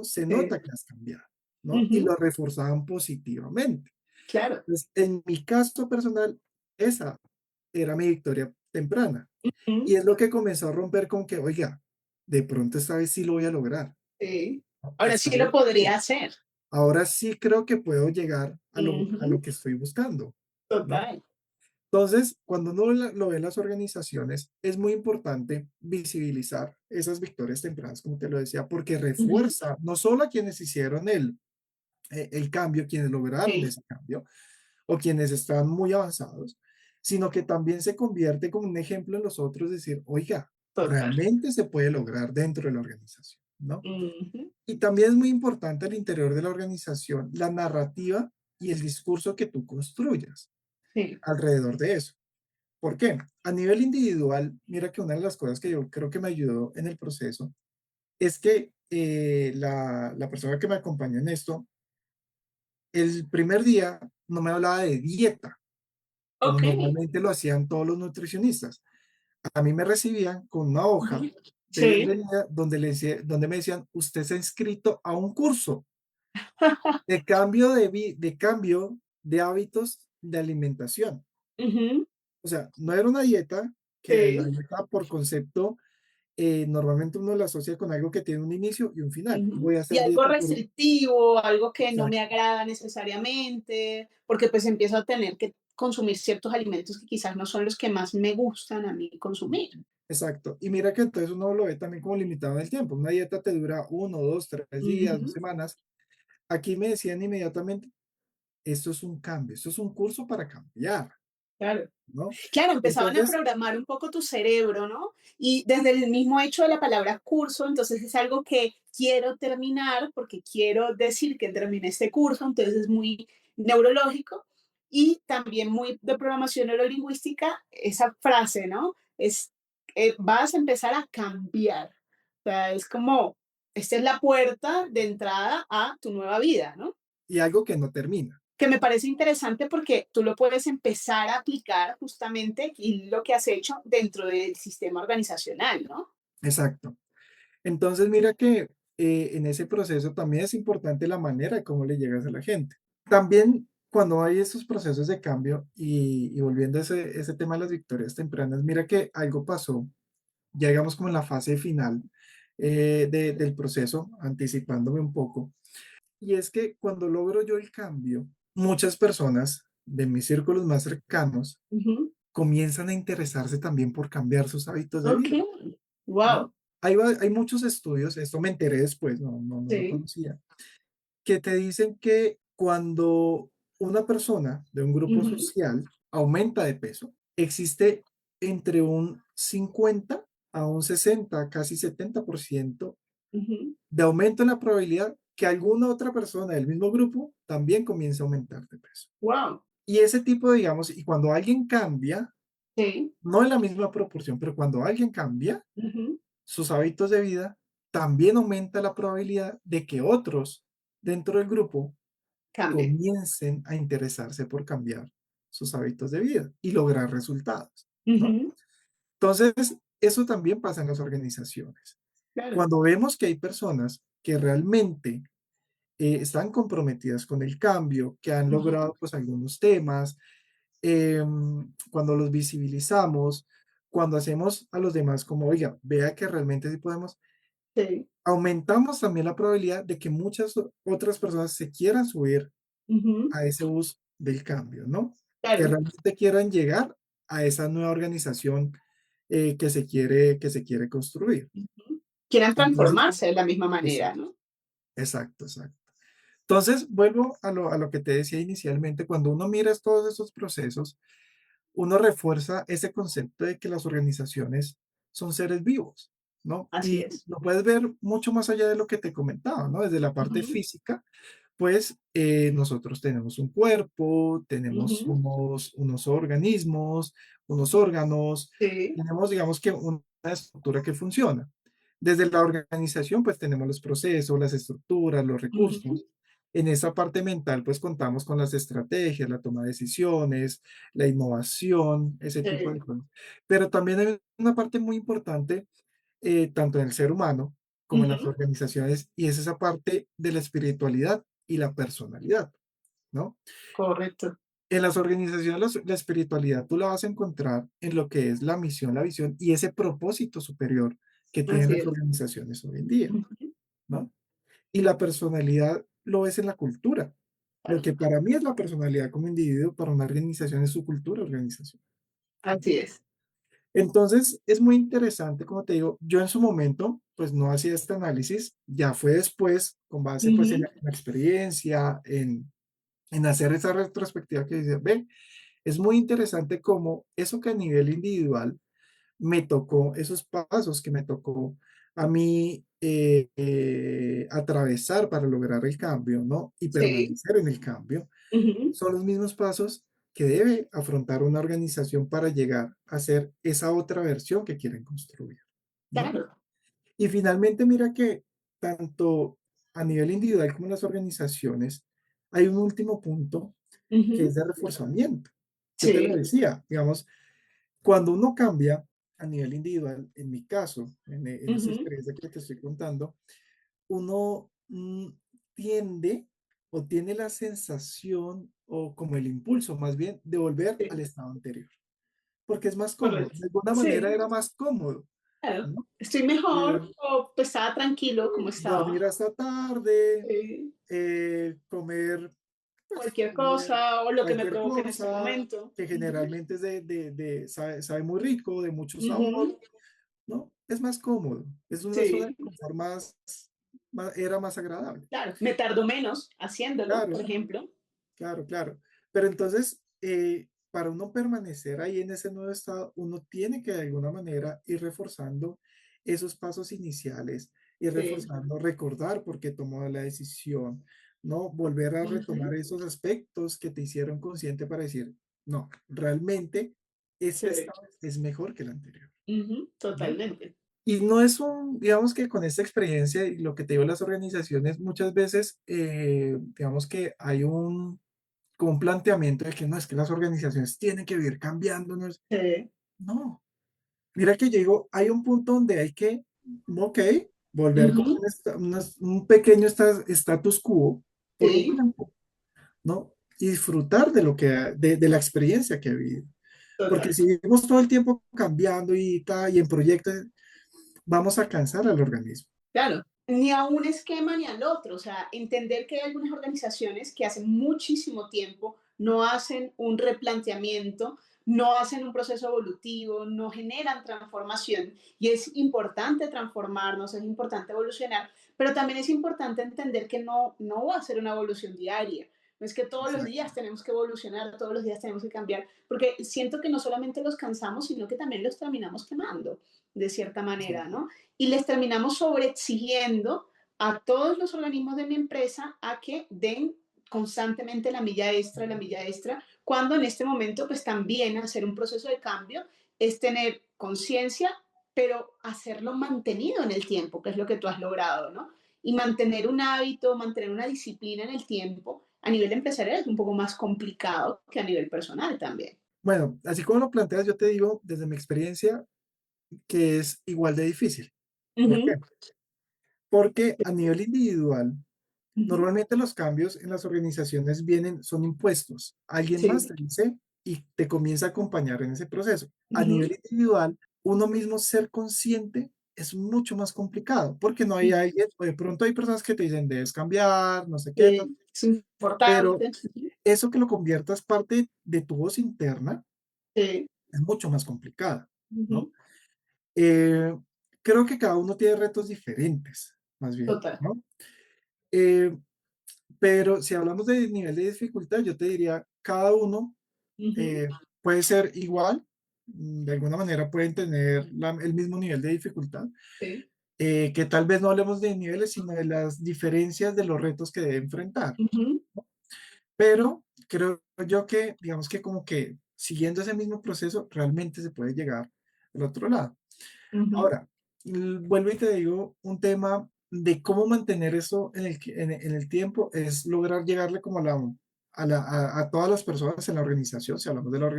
se Sí. nota que has cambiado, ¿no? Y Ujú. lo reforzaban positivamente. Claro. Entonces, en mi caso personal, esa era mi victoria temprana. Ujú. Y es lo que comenzó a romper con que, oiga, de pronto esta vez sí lo voy a lograr. Sí. Ahora Esta sí lo vez sí. podría hacer. Ahora sí creo que puedo llegar a lo Ujú. que estoy buscando, ¿no? Total. Entonces, cuando uno lo ve en las organizaciones, es muy importante visibilizar esas victorias tempranas, como te lo decía, porque Ujú. refuerza no solo a quienes hicieron el cambio, quienes lograron Sí. ese cambio, o quienes están muy avanzados, sino que también se convierte como un ejemplo en los otros, decir, oiga, Total. realmente se puede lograr dentro de la organización, ¿no? Ujú. Y también es muy importante al interior de la organización la narrativa y el discurso que tú construyas Sí. alrededor de eso. ¿Por qué? A nivel individual, mira que una de las cosas que yo creo que me ayudó en el proceso es que la persona que me acompañó en esto, el primer día no me hablaba de dieta, como Ok. normalmente lo hacían todos los nutricionistas. A mí me recibían con una hoja Ujú. de Sí. bienvenida donde me decían, usted se ha inscrito a un curso de cambio de hábitos de alimentación. Ujú. O sea, no era una dieta, que la Sí. dieta por concepto, normalmente uno la asocia con algo que tiene un inicio y un final. Ujú. Voy a Y hacer algo dieta por restrictivo, algo que no me exacto, agrada necesariamente, porque pues empiezo a tener que consumir ciertos alimentos que quizás no son los que más me gustan a mí consumir. exacto. Y mira que entonces uno lo ve también como limitado en el tiempo. Una dieta te dura 1, 2, 3 días, dos Ujú. semanas. Aquí me decían inmediatamente, esto es un cambio, esto es un curso para cambiar, Claro. ¿no? Claro, empezaban a Entonces, programar un poco tu cerebro, ¿no? Y desde el mismo hecho de la palabra curso, entonces es algo que quiero terminar porque quiero decir que terminé este curso, entonces es muy neurológico y también muy de programación neurolingüística, esa frase, ¿no? Es, vas a empezar a cambiar. O sea, es como, esta es la puerta de entrada a tu nueva vida, ¿no? y algo que no termina. Que me parece interesante porque tú lo puedes empezar a aplicar justamente y lo que has hecho dentro del sistema organizacional, ¿no? Exacto. Entonces, mira que en ese proceso también es importante la manera de cómo le llegas a la gente. También cuando hay esos procesos de cambio y volviendo a ese tema de las victorias tempranas, mira que algo pasó, ya digamos como en la fase final del proceso, anticipándome un poco, y es que cuando logro yo el cambio, muchas personas de mis círculos más cercanos Ujú. comienzan a interesarse también por cambiar sus hábitos de Ok, vida, wow, ¿no? Hay muchos estudios, esto me enteré después, no lo sí, conocía, que te dicen que cuando una persona de un grupo ujú, social aumenta de peso, existe entre un 50 a un 60, casi 70% ujú, de aumento en la probabilidad que alguna otra persona del mismo grupo también comience a aumentar de peso. wow, Y ese tipo, digamos, y cuando alguien cambia, sí, no en la misma proporción, pero cuando alguien cambia ujú, sus hábitos de vida, también aumenta la probabilidad de que otros dentro del grupo cambie. comiencen a interesarse por cambiar sus hábitos de vida y lograr resultados, ¿no? Ujú, Entonces, eso también pasa en las organizaciones. claro, Cuando vemos que hay personas que realmente están comprometidas con el cambio, que han Ujú. logrado pues algunos temas, cuando los visibilizamos, cuando hacemos a los demás como, oiga, vea que realmente sí podemos, Sí. aumentamos también la probabilidad de que muchas otras personas se quieran subir Ujú. a ese bus del cambio, ¿no? Que Claro. realmente quieran llegar a esa nueva organización que se quiere construir. Ujú. Quieran Entonces, transformarse de la misma manera, exacto, ¿no? exacto, exacto. Entonces, vuelvo a lo que te decía inicialmente, cuando uno mira todos esos procesos, uno refuerza ese concepto de que las organizaciones son seres vivos, ¿no? Así Y es. lo puedes ver mucho más allá de lo que te comentaba, ¿no? Desde la parte Ujú. física, pues nosotros tenemos un cuerpo, tenemos Ujú. unos organismos, unos órganos, Sí. tenemos, digamos que una estructura que funciona. Desde la organización, pues tenemos los procesos, las estructuras, los Ujú. recursos. En esa parte mental, pues contamos con las estrategias, la toma de decisiones, la innovación, ese tipo de Sí. cosas. Pero también hay una parte muy importante, tanto en el ser humano como en las Ujú. organizaciones, y es esa parte de la espiritualidad y la personalidad, ¿no? Correcto. En las organizaciones la espiritualidad tú la vas a encontrar en lo que es la misión, la visión y ese propósito superior que tienen Así las es. organizaciones hoy en día, Ujú. ¿no? Y la personalidad lo ves en la cultura. Lo Claro. que para mí es la personalidad como individuo, para una organización es su cultura organización. Así es. Entonces, es muy interesante, como te digo, yo en su momento, pues no hacía este análisis, ya fue después, con base pues Ujú. en la experiencia, en hacer esa retrospectiva que dice, ve, es muy interesante como eso que a nivel individual me tocó, esos pasos que me tocó a mí atravesar para lograr el cambio, ¿no? Y Sí. permanecer en el cambio, Ujú. son los mismos pasos que debe afrontar una organización para llegar a ser esa otra versión que quieren construir, ¿no? Claro. Y finalmente, mira que tanto a nivel individual como en las organizaciones, hay un último punto que Ujú. es de reforzamiento. Yo te lo Sí. decía, digamos, cuando uno cambia a nivel individual, en mi caso, en esa Ujú. experiencia que te estoy contando, uno tiende o tiene la sensación o como el impulso más bien de volver Sí. al estado anterior, porque es más cómodo. Correcto. De alguna manera Sí. era más cómodo, Claro. ¿no? Estoy mejor Eh, o pues estaba tranquilo como dormir estaba. hasta tarde, Sí. comer pues, Cualquier cosa o lo que me cualquier provoque en ese cosa momento. que Ujú. generalmente es sabe muy rico, de mucho sabor, Ujú. ¿no? Es más cómodo, es una zona de Sí. confort era más agradable. Claro. Me tardo menos haciéndolo, por Claro, ejemplo. claro, claro. Pero entonces, para uno permanecer ahí en ese nuevo estado, uno tiene que de alguna manera ir reforzando esos pasos iniciales, ir Sí. reforzando, recordar por qué tomó la decisión, ¿no? Volver a Ujú. retomar esos aspectos que te hicieron consciente para decir, no, realmente este Sí. estado es mejor que el anterior, Ujú. ¿no? Totalmente. Y no es digamos que con esta experiencia y lo que te digo, las organizaciones muchas veces, digamos que hay como un planteamiento de que no, es que las organizaciones tienen que vivir cambiando, Sí. no, mira que yo digo, hay un punto donde hay que, ok, volver como Ujú. un pequeño status quo por un Sí. tiempo, ¿no? Y disfrutar de de la experiencia que he vivido. Porque Total. si vivimos todo el tiempo cambiando y en proyectos, vamos a cansar al organismo. Claro, ni a un esquema ni al otro. O sea, entender que hay algunas organizaciones que hace muchísimo tiempo no hacen un replanteamiento, no hacen un proceso evolutivo, no generan transformación. Y es importante transformarnos, es importante evolucionar, pero también es importante entender que no va a ser una evolución diaria. No es que todos los Exacto. días tenemos que evolucionar, todos los días tenemos que cambiar, porque siento que no solamente los cansamos, sino que también los terminamos quemando, de cierta manera, Exacto. ¿no? Y les terminamos sobreexigiendo a todos los organismos de mi empresa a que den constantemente la milla extra, cuando en este momento pues también hacer un proceso de cambio es tener conciencia, pero hacerlo mantenido en el tiempo, que es lo que tú has logrado, ¿no? Y mantener un hábito, mantener una disciplina en el tiempo a nivel empresarial es un poco más complicado que a nivel personal también. Bueno, así como lo planteas, yo te digo desde mi experiencia que es igual de difícil. ¿Por qué? Ujú. Porque a nivel individual, Ujú. Normalmente los cambios en las organizaciones son impuestos. Alguien más Sí. te dice y te comienza a acompañar en ese proceso. A Ujú. nivel individual, uno mismo ser consciente es mucho más complicado porque no hay Ujú. alguien, o de pronto hay personas que te dicen debes cambiar, no sé qué, Es pero importante. eso que lo conviertas parte de tu voz interna Sí. es mucho más complicado, ¿no? Ujú. Eh, Creo que cada uno tiene retos diferentes, más bien, Total. ¿no? Eh, pero si hablamos de nivel de dificultad, yo te diría, cada uno Ujú. puede ser igual, de alguna manera pueden tener el mismo nivel de dificultad, Sí. que tal vez no hablemos de niveles, sino de las diferencias de los retos que debe enfrentar. Ujú. Pero creo yo que, digamos que como que siguiendo ese mismo proceso, realmente se puede llegar al otro lado. Ujú. Ahora, vuelvo y te digo, un tema de cómo mantener eso en el tiempo es lograr llegarle como a todas las personas en la organización, si hablamos de la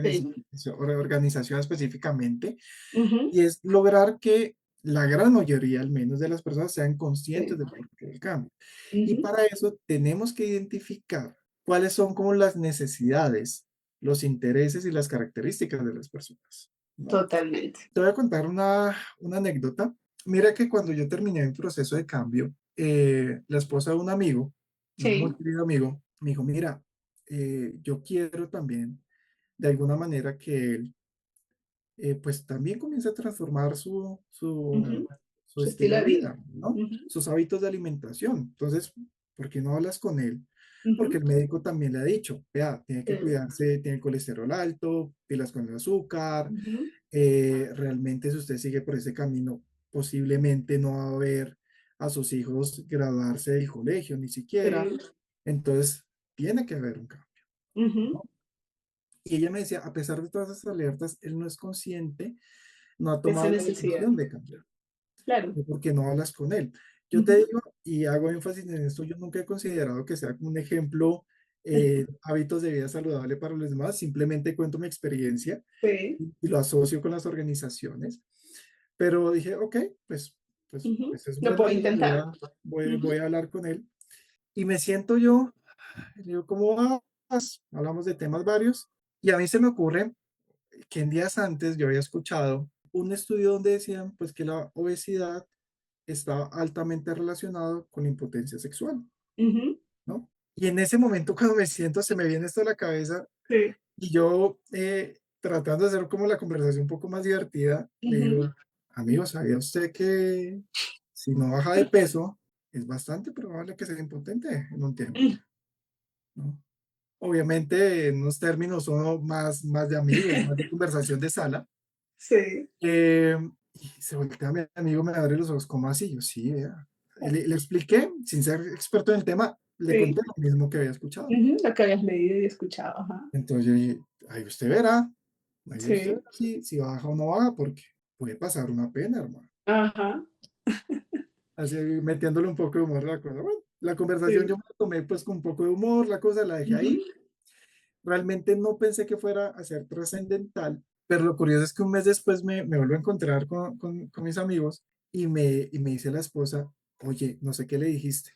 Sí. organización específicamente, Ujú. y es lograr que la gran mayoría, al menos, de las personas sean conscientes Sí. del porqué del cambio. Y Ujú. para eso tenemos que identificar cuáles son como las necesidades, los intereses y las características de las personas, ¿no? Totalmente. Te voy a contar una anécdota. Mira que cuando yo terminé mi proceso de cambio, la esposa de un amigo, un muy Sí. querido amigo, me dijo, mira, yo quiero también, de alguna manera, que él, pues también comience a transformar Ujú. su Su estilo estilo de de vida. vida, ¿no? Ujú. Sus hábitos de alimentación. Entonces, ¿por qué no hablas con él? Porque Ujú. el médico también le ha dicho, vea, tiene que Sí. cuidarse, tiene el colesterol alto, pilas con el azúcar, Ujú. realmente si usted sigue por ese camino, posiblemente no va a ver a sus hijos graduarse del colegio, ni siquiera. Sí. Entonces, tiene que haber un cambio, Ujú. ¿no? Y ella me decía, a pesar de todas esas alertas, él no es consciente, no ha Esa tomado la necesidad. decisión de cambiar, Claro. porque no hablas con él. Yo te Ujú. digo, y hago énfasis en esto, yo nunca he considerado que sea como un ejemplo, hábitos de vida saludable para los demás, simplemente cuento mi experiencia Sí. y lo asocio con las organizaciones. Pero dije, ok, Ujú. pues es Lo bueno puedo y intentar. voy Ujú. a hablar con él. Y me siento yo, le digo, ¿cómo vas? Hablamos de temas varios. Y a mí se me ocurre que en días antes yo había escuchado un estudio donde decían pues que la obesidad estaba altamente relacionado con la impotencia sexual, Ujú. ¿no? Y en ese momento cuando me siento se me viene esto a la cabeza Sí. y yo tratando de hacer como la conversación un poco más divertida, le Ujú. digo, amigo, ¿sabía usted que si no baja de peso es bastante probable que sea impotente en un tiempo, Mm. ¿no? Obviamente en unos términos uno más de amigos, más de conversación de sala. Sí. Eh, y se voltea a mi amigo, me abre los ojos, ¿cómo así? Yo, sí, vea. Le expliqué, sin ser experto en el tema, le Sí. conté lo mismo que había escuchado. Ujú. Lo que habías leído y escuchado. Ajá. Entonces yo dije, ahí usted Sí. verá si baja o no baja, porque puede pasar una pena, hermano. Ajá. Así metiéndole un poco de humor a la cosa. Bueno, la conversación Sí. yo me la tomé pues con un poco de humor, la cosa la dejé Ujú. ahí. Realmente no pensé que fuera a ser trascendental, pero lo curioso es que un mes después me vuelvo a encontrar con mis amigos y me dice la esposa, oye, no sé qué le dijiste,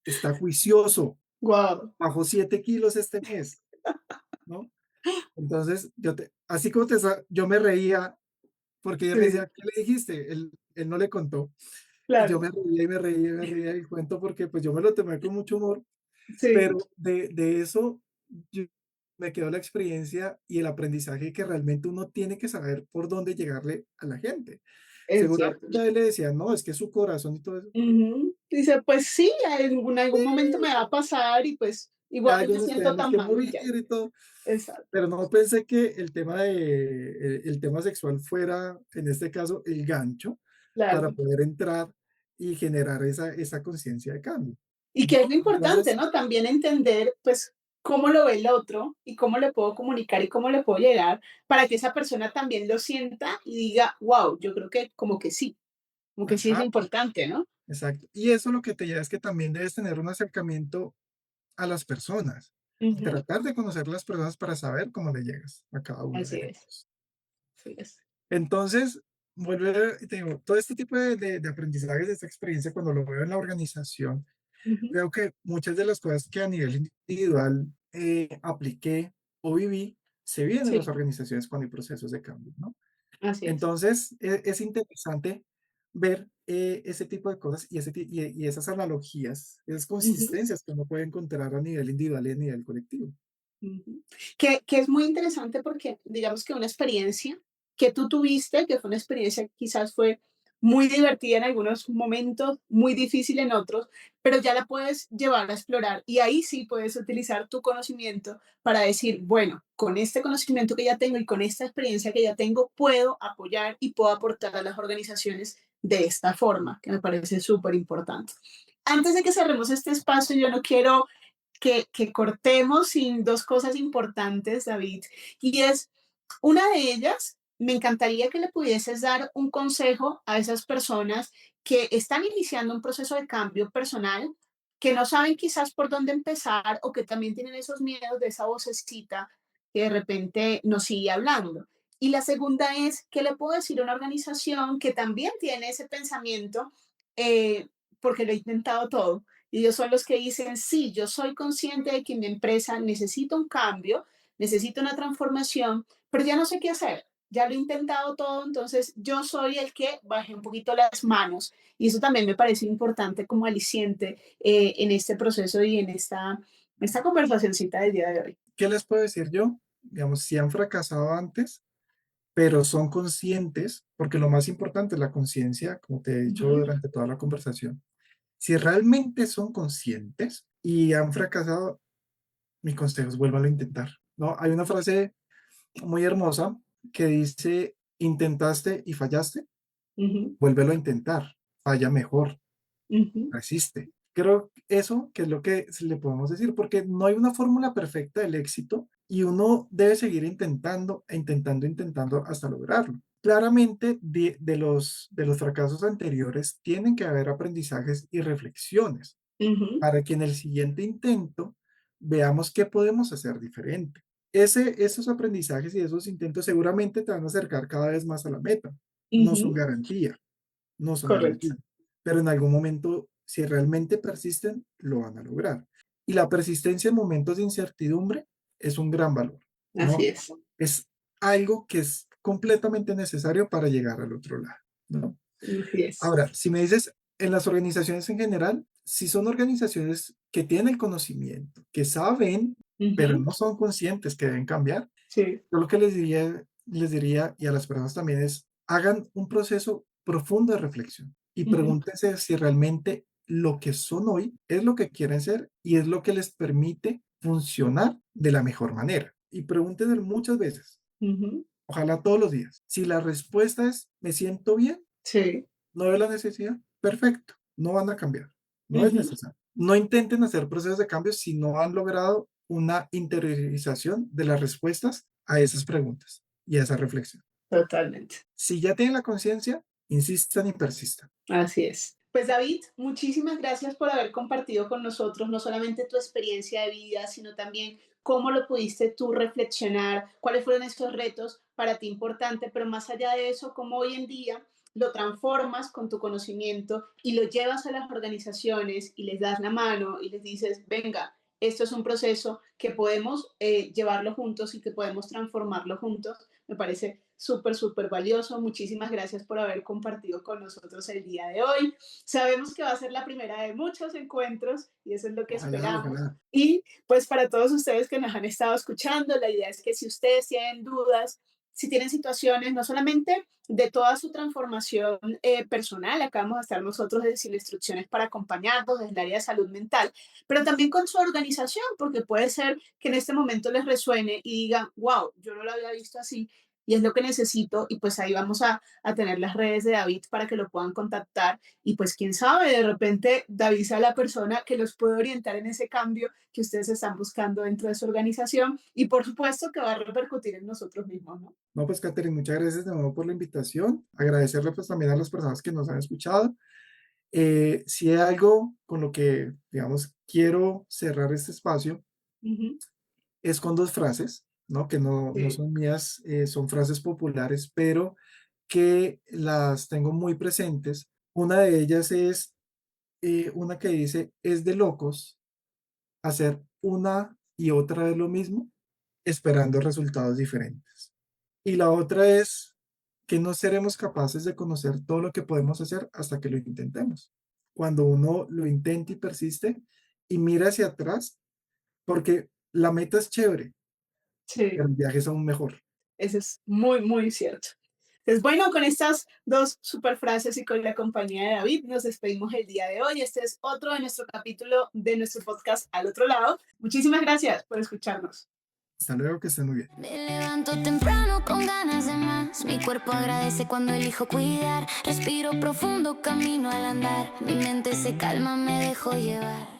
está juicioso, Guau. bajó 7 kilos este mes, ¿no? Entonces, así como yo me reía porque ella me Sí. decía, ¿qué le dijiste? Él no le contó. Y yo Claro. me reía y me reía y me reía del cuento porque pues yo me lo tomé con mucho humor. Sí. Pero de eso yo me quedó la experiencia y el aprendizaje que realmente uno tiene que saber por dónde llegarle a la gente. Es cierto. Seguramente a él le decían, no, es que su corazón y todo eso. Ujú. Dice, pues sí, en algún momento me va a pasar y pues Ya igual hay me unos siento tenemos tan que mal y morir ya. y todo. Exacto. Pero no pensé que el tema sexual fuera, en este caso, el gancho para Claro. poder entrar y generar esa conciencia de cambio. Y que es lo importante, Entonces, ¿no? También entender, pues, cómo lo ve el otro y cómo le puedo comunicar y cómo le puedo llegar para que esa persona también lo sienta y diga, wow, yo creo que como que sí es ajá, importante, ¿no? exacto. Y eso lo que te lleva es que también debes tener un acercamiento a las personas y Ujú. tratar de conocer las personas para saber cómo le llegas a cada uno de Así es, ellos. así es. Entonces, volver, te digo, todo este tipo de aprendizajes, de esta experiencia, cuando lo veo en la organización, Ujú. creo que muchas de las cosas que a nivel individual apliqué o viví, se viven en las Sí, organizaciones cuando hay procesos de cambio, ¿no? así es. Entonces, es interesante ver ese tipo de cosas y, y esas analogías, esas Ujú. consistencias que uno puede encontrar a nivel individual y a nivel colectivo. Ujú. Que es muy interesante porque digamos que una experiencia que tú tuviste, que fue una experiencia que quizás fue muy divertida en algunos momentos, muy difícil en otros, pero ya la puedes llevar a explorar y ahí sí puedes utilizar tu conocimiento para decir, bueno, con este conocimiento que ya tengo y con esta experiencia que ya tengo, puedo apoyar y puedo aportar a las organizaciones de esta forma, que me parece súper importante. Antes de que cerremos este espacio, yo no quiero que cortemos sin dos cosas importantes, David, y es una de ellas, me encantaría que le pudieses dar un consejo a esas personas que están iniciando un proceso de cambio personal, que no saben quizás por dónde empezar o que también tienen esos miedos de esa vocecita que de repente nos sigue hablando. Y la segunda es, ¿qué le puedo decir a una organización que también tiene ese pensamiento? Porque lo he intentado todo. Y ellos son los que dicen, sí, yo soy consciente de que mi empresa necesita un cambio, necesita una transformación, pero ya no sé qué hacer. Ya lo he intentado todo, entonces yo soy el que baje un poquito las manos. Y eso también me parece importante como aliciente en este proceso y en esta conversacioncita del día de hoy. ¿Qué les puedo decir yo? Digamos, si han fracasado antes, pero son conscientes, porque lo más importante es la conciencia, como te he dicho Ujú, durante toda la conversación. Si realmente son conscientes y han fracasado, mi consejo es vuélvalo a intentar, ¿no? Hay una frase muy hermosa que dice, intentaste y fallaste, ujú, vuélvelo a intentar, falla mejor, ujú, resiste. Creo eso que es lo que le podemos decir, porque no hay una fórmula perfecta del éxito y uno debe seguir intentando e intentando, intentando hasta lograrlo. Claramente, de los fracasos anteriores tienen que haber aprendizajes y reflexiones ujú, para que en el siguiente intento veamos qué podemos hacer diferente. Esos aprendizajes y esos intentos seguramente te van a acercar cada vez más a la meta. No son ujú. garantía, no son Correcto. garantía, pero en algún momento, si realmente persisten, lo van a lograr. Y la persistencia en momentos de incertidumbre es un gran valor, Así ¿no? es. Es algo que es completamente necesario para llegar al otro lado, ¿no? Así es. Ahora, si me dices, en las organizaciones en general, si son organizaciones que tienen el conocimiento, que saben, pero Ujú, no son conscientes que deben cambiar, sí. yo lo que les diría, y a las personas también es, hagan un proceso profundo de reflexión y Ujú, pregúntense si realmente lo que son hoy es lo que quieren ser y es lo que les permite funcionar de la mejor manera. Y pregúntense muchas veces, ujú, ojalá todos los días. Si la respuesta es, me siento bien, sí. no veo la necesidad, perfecto, no van a cambiar, no es Ujú. necesario. No intenten hacer procesos de cambio si no han logrado una interiorización de las respuestas a esas preguntas y a esa reflexión. Totalmente. Si ya tienen la conciencia, insistan y persistan. Así es. Pues David, muchísimas gracias por haber compartido con nosotros no solamente tu experiencia de vida, sino también cómo lo pudiste tú reflexionar, cuáles fueron estos retos para ti importantes, pero más allá de eso, cómo hoy en día lo transformas con tu conocimiento y lo llevas a las organizaciones y les das la mano y les dices, venga, esto es un proceso que podemos llevarlo juntos y que podemos transformarlo juntos. Me parece súper, súper valioso. Muchísimas gracias por haber compartido con nosotros el día de hoy. Sabemos que va a ser la primera de muchos encuentros y eso es lo que Ojalá, esperamos. ojalá. Y pues para todos ustedes que nos han estado escuchando, la idea es que si ustedes tienen dudas, si tienen situaciones, no solamente de toda su transformación personal, acá vamos a estar nosotros sin instrucciones para acompañarlos desde el área de salud mental, pero también con su organización, porque puede ser que en este momento les resuene y digan, wow, yo no lo había visto así y es lo que necesito y pues ahí vamos a tener las redes de David para que lo puedan contactar y pues quién sabe, de repente David sea la persona que los puede orientar en ese cambio que ustedes están buscando dentro de su organización y por supuesto que va a repercutir en nosotros mismos, ¿no? No, pues Catherine, muchas gracias de nuevo por la invitación. Agradecerle pues también a las personas que nos han escuchado. Si hay algo con lo que, digamos, quiero cerrar este espacio, Ujú, es con dos frases, ¿no? Que no sí. son mías, son frases populares, pero que las tengo muy presentes. Una de ellas es una que dice, es de locos hacer una y otra vez lo mismo, esperando resultados diferentes. Y la otra es que no seremos capaces de conocer todo lo que podemos hacer hasta que lo intentemos. Cuando uno lo intenta y persiste y mira hacia atrás, porque la meta es chévere, Sí. pero el viaje es aún mejor. Eso es muy, muy cierto. Entonces, bueno, con estas dos super frases y con la compañía de David, nos despedimos el día de hoy. Este es otro de nuestro capítulo de nuestro podcast Al Otro Lado. Muchísimas gracias por escucharnos. Hasta luego, que estén muy bien. Me levanto temprano con ganas de más. Mi cuerpo agradece cuando elijo cuidar. Respiro profundo, camino al andar. Mi mente se calma, me dejo llevar.